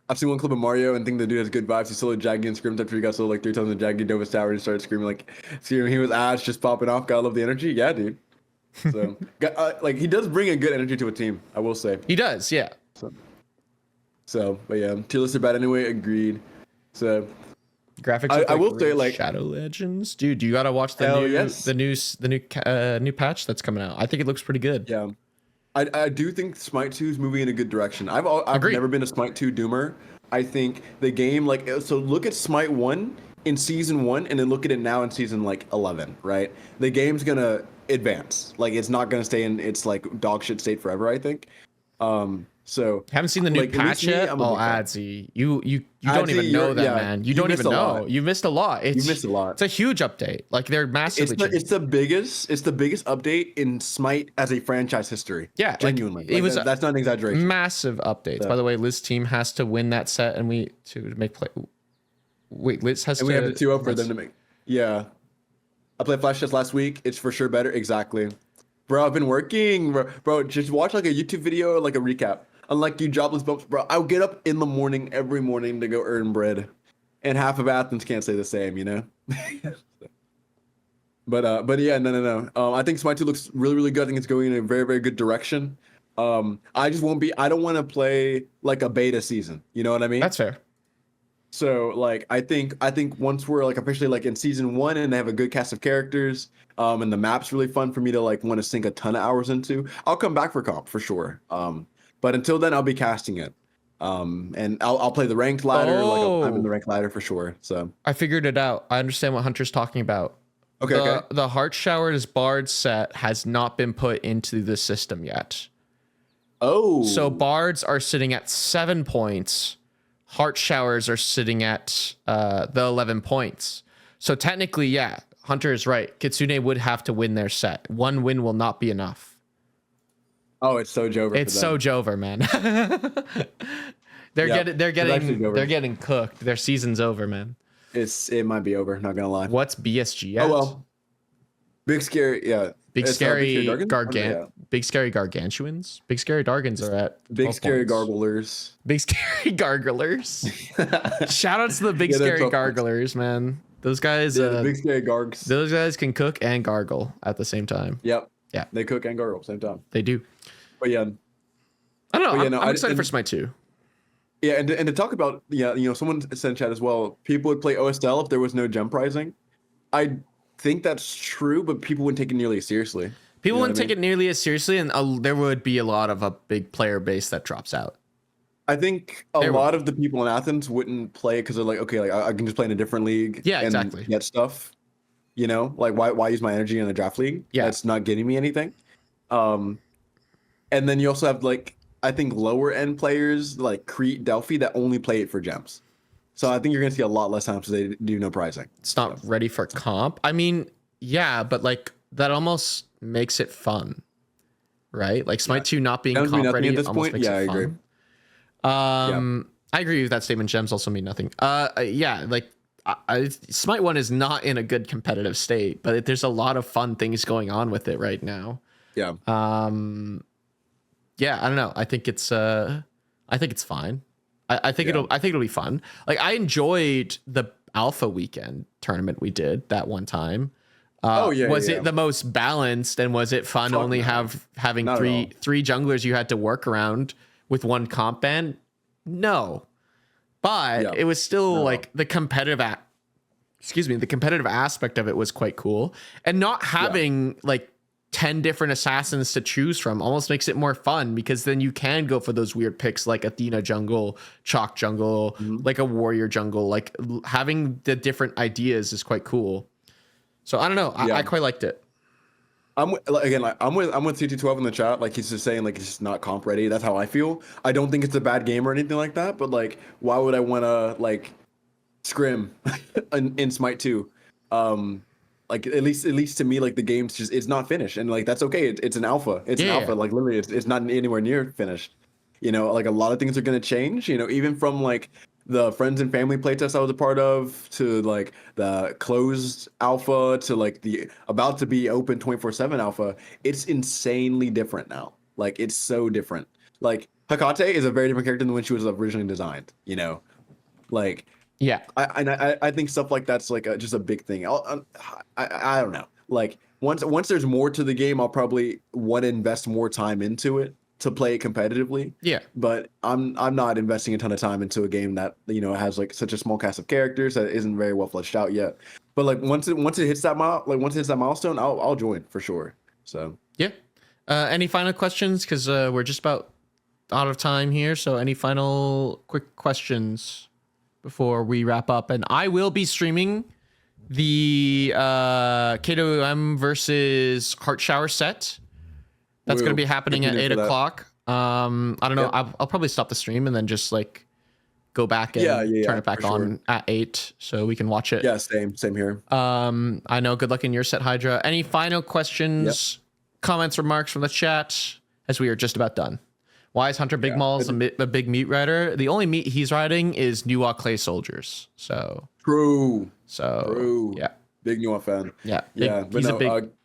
I've seen one clip of Mario and think the dude has good vibes. He soloed Jaggy and screamed after he got soloed like 3 times in Jaggy dove his tower and he started screaming. He was ass just popping off. Gotta love the energy. Yeah, dude. So, like he does bring a good energy to a team. I will say he does. Yeah. But yeah, tier list are bad anyway. Agreed. So graphics. I will say like Shadow Legends, dude. You gotta watch the new patch that's coming out. I think it looks pretty good. Yeah. I do think Smite 2 is moving in a good direction. I've never been a Smite 2 doomer. I think the game so look at Smite 1 in season 1 and then look at it now in season like 11, right? The game's gonna advance. Like it's not gonna stay in its like dog shit state forever, I think. So haven't seen the new patch yet. Adzi, you don't even know that, man. You don't even know. You missed a lot. You missed a lot. It's a huge update. Like they're massively. It's the biggest update in Smite as a franchise history. Yeah, genuinely. That's not an exaggeration. Massive updates. So. By the way, Liz team has to win that set, and we to make play. Wait, Liz has to. We have to 2-0 for them to make. Yeah, I played Flash Test last week. It's for sure better. Exactly, bro. I've been working, bro. Just watch like a YouTube video or like a recap. Unlike you jobless bumps, bro, I'll get up in the morning every morning to go earn bread. And half of Athens can't say the same, you know? But yeah, no. I think Smite 2 looks really, really good. I think it's going in a very, very good direction. I don't want to play like a beta season. You know what I mean? That's fair. So like I think once we're like officially like in season 1 and they have a good cast of characters, and the map's really fun for me to like want to sink a ton of hours into, I'll come back for comp for sure. But until then, I'll be casting it, and I'll play the ranked ladder. Like I'm in the ranked ladder for sure. So I figured it out. I understand what Hunter's talking about. Okay. The Heart Showers Bard set has not been put into the system yet. Oh. So Bards are sitting at 7 points. Heart Showers are sitting at the 11 points. So technically, yeah, Hunter is right. Kitsune would have to win their set. One win will not be enough. Oh, it's so Jover. It's so Jover, man. They're getting cooked. Their season's over, man. It might be over. Not gonna lie. What's BSG at? Oh well. Big scary, yeah. Big scary gargantuans. Big scary Dargans are at big scary garglers. Big scary garglers. Shout out to the big scary garglers, man. Those guys. Big scary gargs. Those guys can cook and gargle at the same time. Yep. Yeah. They cook and gargle at the same time. They do. But yeah. I don't know. I'm excited for Smite 2. Yeah, and to talk about, someone said in chat as well, people would play OSL if there was no gem prizing. I think that's true, but people wouldn't take it nearly as seriously. People wouldn't take it nearly as seriously, and there would be a lot of a big player base that drops out. I think a lot of the people in Athens wouldn't play because they're like, okay, like I can just play in a different league. Yeah, exactly. Get stuff. You know, like why use my energy in a draft league? Yeah, that's not getting me anything. And then you also have like I think lower end players like Crete, Delphi that only play it for gems. So I think you're gonna see a lot less times they do no prizing. It's not ready for comp. I mean, yeah, but like that almost makes it fun, right? Like Smite 2 not being comp ready at this point. Yeah, I agree. I agree with that statement. Gems also mean nothing. Yeah, like. Smite 1 is not in a good competitive state, but there's a lot of fun things going on with it right now. Yeah. Yeah, I don't know. I think it's fine. I think it'll be fun. Like I enjoyed the alpha weekend tournament we did that one time. Was it the most balanced, and was it fun only having three junglers you had to work around with one comp ban? No. But it was still like the competitive aspect of it was quite cool. And not having like 10 different assassins to choose from almost makes it more fun, because then you can go for those weird picks like Athena jungle, Chalk jungle, like a warrior jungle. Like having the different ideas is quite cool. So I don't know. I quite liked it. I'm with CT12 in the chat. Like, he's just saying, like, it's just not comp ready. That's how I feel. I don't think it's a bad game or anything like that. But like, why would I want to like scrim in Smite 2? Like at least to me, like the game's just, it's not finished, and like that's okay. It's an alpha. It's an alpha. Like literally, it's not anywhere near finished. You know, like a lot of things are gonna change. You know, even from like the friends and family playtest I was a part of to like the closed alpha to like the about to be open 24/7 alpha. It's insanely different now. Like it's so different. Like Hecate is a very different character than when she was originally designed. You know, like. Yeah, I think stuff like that's like just a big thing. I don't know. Like once there's more to the game, I'll probably want to invest more time into it to play it competitively. Yeah. But I'm not investing a ton of time into a game that, you know, has like such a small cast of characters that isn't very well fleshed out yet. But like once it hits that milestone, I'll join for sure. So yeah. Any final questions? Because we're just about out of time here. So any final quick questions before we wrap up? And I will be streaming the KWM versus Heart Shower set. That's going to be happening at 8 o'clock. I don't know. I'll probably stop the stream and then just like go back and turn it back on at 8 so we can watch it. Yeah, same here. I know. Good luck in your set, Hydra. Any final questions, comments, remarks from the chat as we are just about done? Why is Hunter Big Malls a big meat rider? The only meat he's riding is Nuwa Clay Soldiers. So true. Yeah. Big Nuwa fan. Yeah.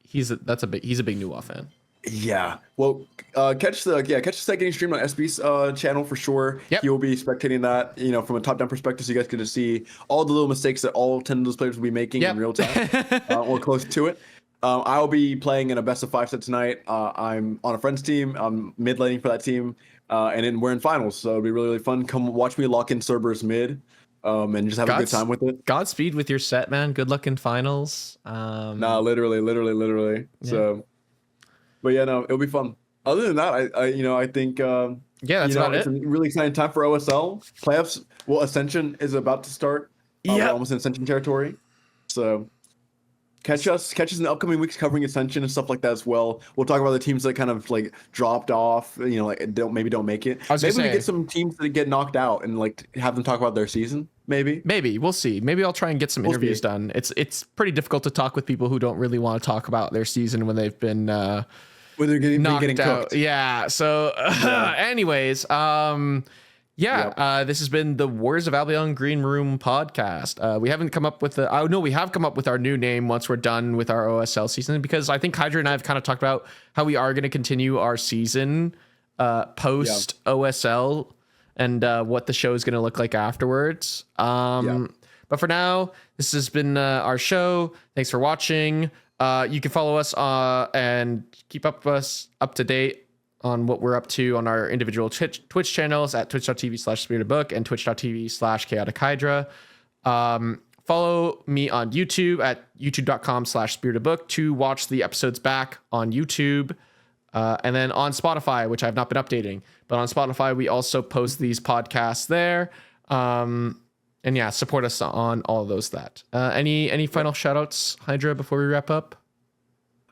He's a big Nuwa fan. Yeah. Well, catch the set getting streamed on SB's channel for sure. Yep. He will be spectating that, you know, from a top-down perspective, so you guys get to see all the little mistakes that all 10 of those players will be making in real time, or close to it. I'll be playing in a best of 5 set tonight. I'm on a friend's team. I'm mid laning for that team, and then we're in finals, so it'll be really, really fun. Come watch me lock in Cerberus mid, and just have a good time with it. Godspeed with your set, man. Good luck in finals. Nah, literally. Yeah. So, but yeah, no, it'll be fun. Other than that, I think that's about it's it. a really exciting time for OSL playoffs. Well, Ascension is about to start. We're almost in Ascension territory, so. Catch us in the upcoming weeks covering Ascension and stuff like that as well. We'll talk about the teams that kind of like dropped off, you know, like don't make it. Maybe we get some teams that get knocked out and like have them talk about their season. Maybe we'll see. Maybe I'll try and get some interviews done. It's pretty difficult to talk with people who don't really want to talk about their season when they've been when they're getting knocked out. Cooked. Yeah. So, anyways, this has been the Warriors of Albion Green Room podcast. We haven't come up with we have come up with our new name once we're done with our OSL season, because I think Hydra and I have kind of talked about how we are going to continue our season post OSL and what the show is going to look like afterwards. But for now, this has been our show. Thanks for watching. You can follow us and keep up to date on what we're up to on our individual Twitch channels at twitch.tv/spiritedbook and twitch.tv/chaotic hydra. Follow me on YouTube at youtube.com/spiritedbook to watch the episodes back on YouTube. And then on Spotify, which I've not been updating, but on Spotify, we also post these podcasts there. And yeah, support us on all of those. Any final shout outs, Hydra, before we wrap up?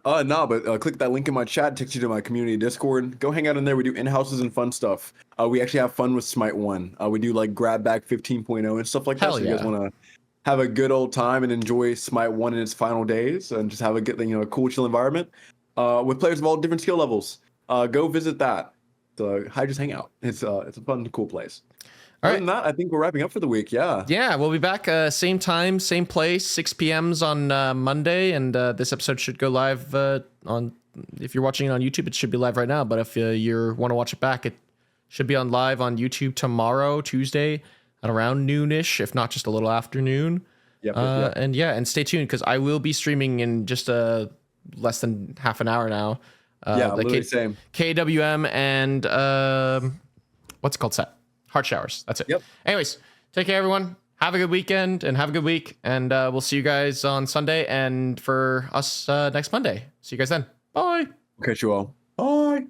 But click that link in my chat. It takes you to my community Discord. Go hang out in there. We do in-houses and fun stuff. We actually have fun with Smite 1. We do like grab back 15.0 and stuff like that. So you guys want to have a good old time and enjoy Smite 1 in its final days and just have a good, a cool, chill environment with players of all different skill levels. Go visit that. Hydra's Hangout. It's a fun, cool place. Other than that, I think we're wrapping up for the week. Yeah, we'll be back same time, same place, 6 p.m. on Monday, and this episode should go live on. If you're watching it on YouTube, it should be live right now. But if you want to watch it back, it should be on live on YouTube tomorrow, Tuesday, at around noonish, if not just a little afternoon. And stay tuned because I will be streaming in just less than half an hour now. Literally same. KWM and what's it called set? Heart Showers. That's it. Yep. Anyways, take care, everyone. Have a good weekend and have a good week. And we'll see you guys on Sunday and for us next Monday. See you guys then. Bye. Catch you all. Bye.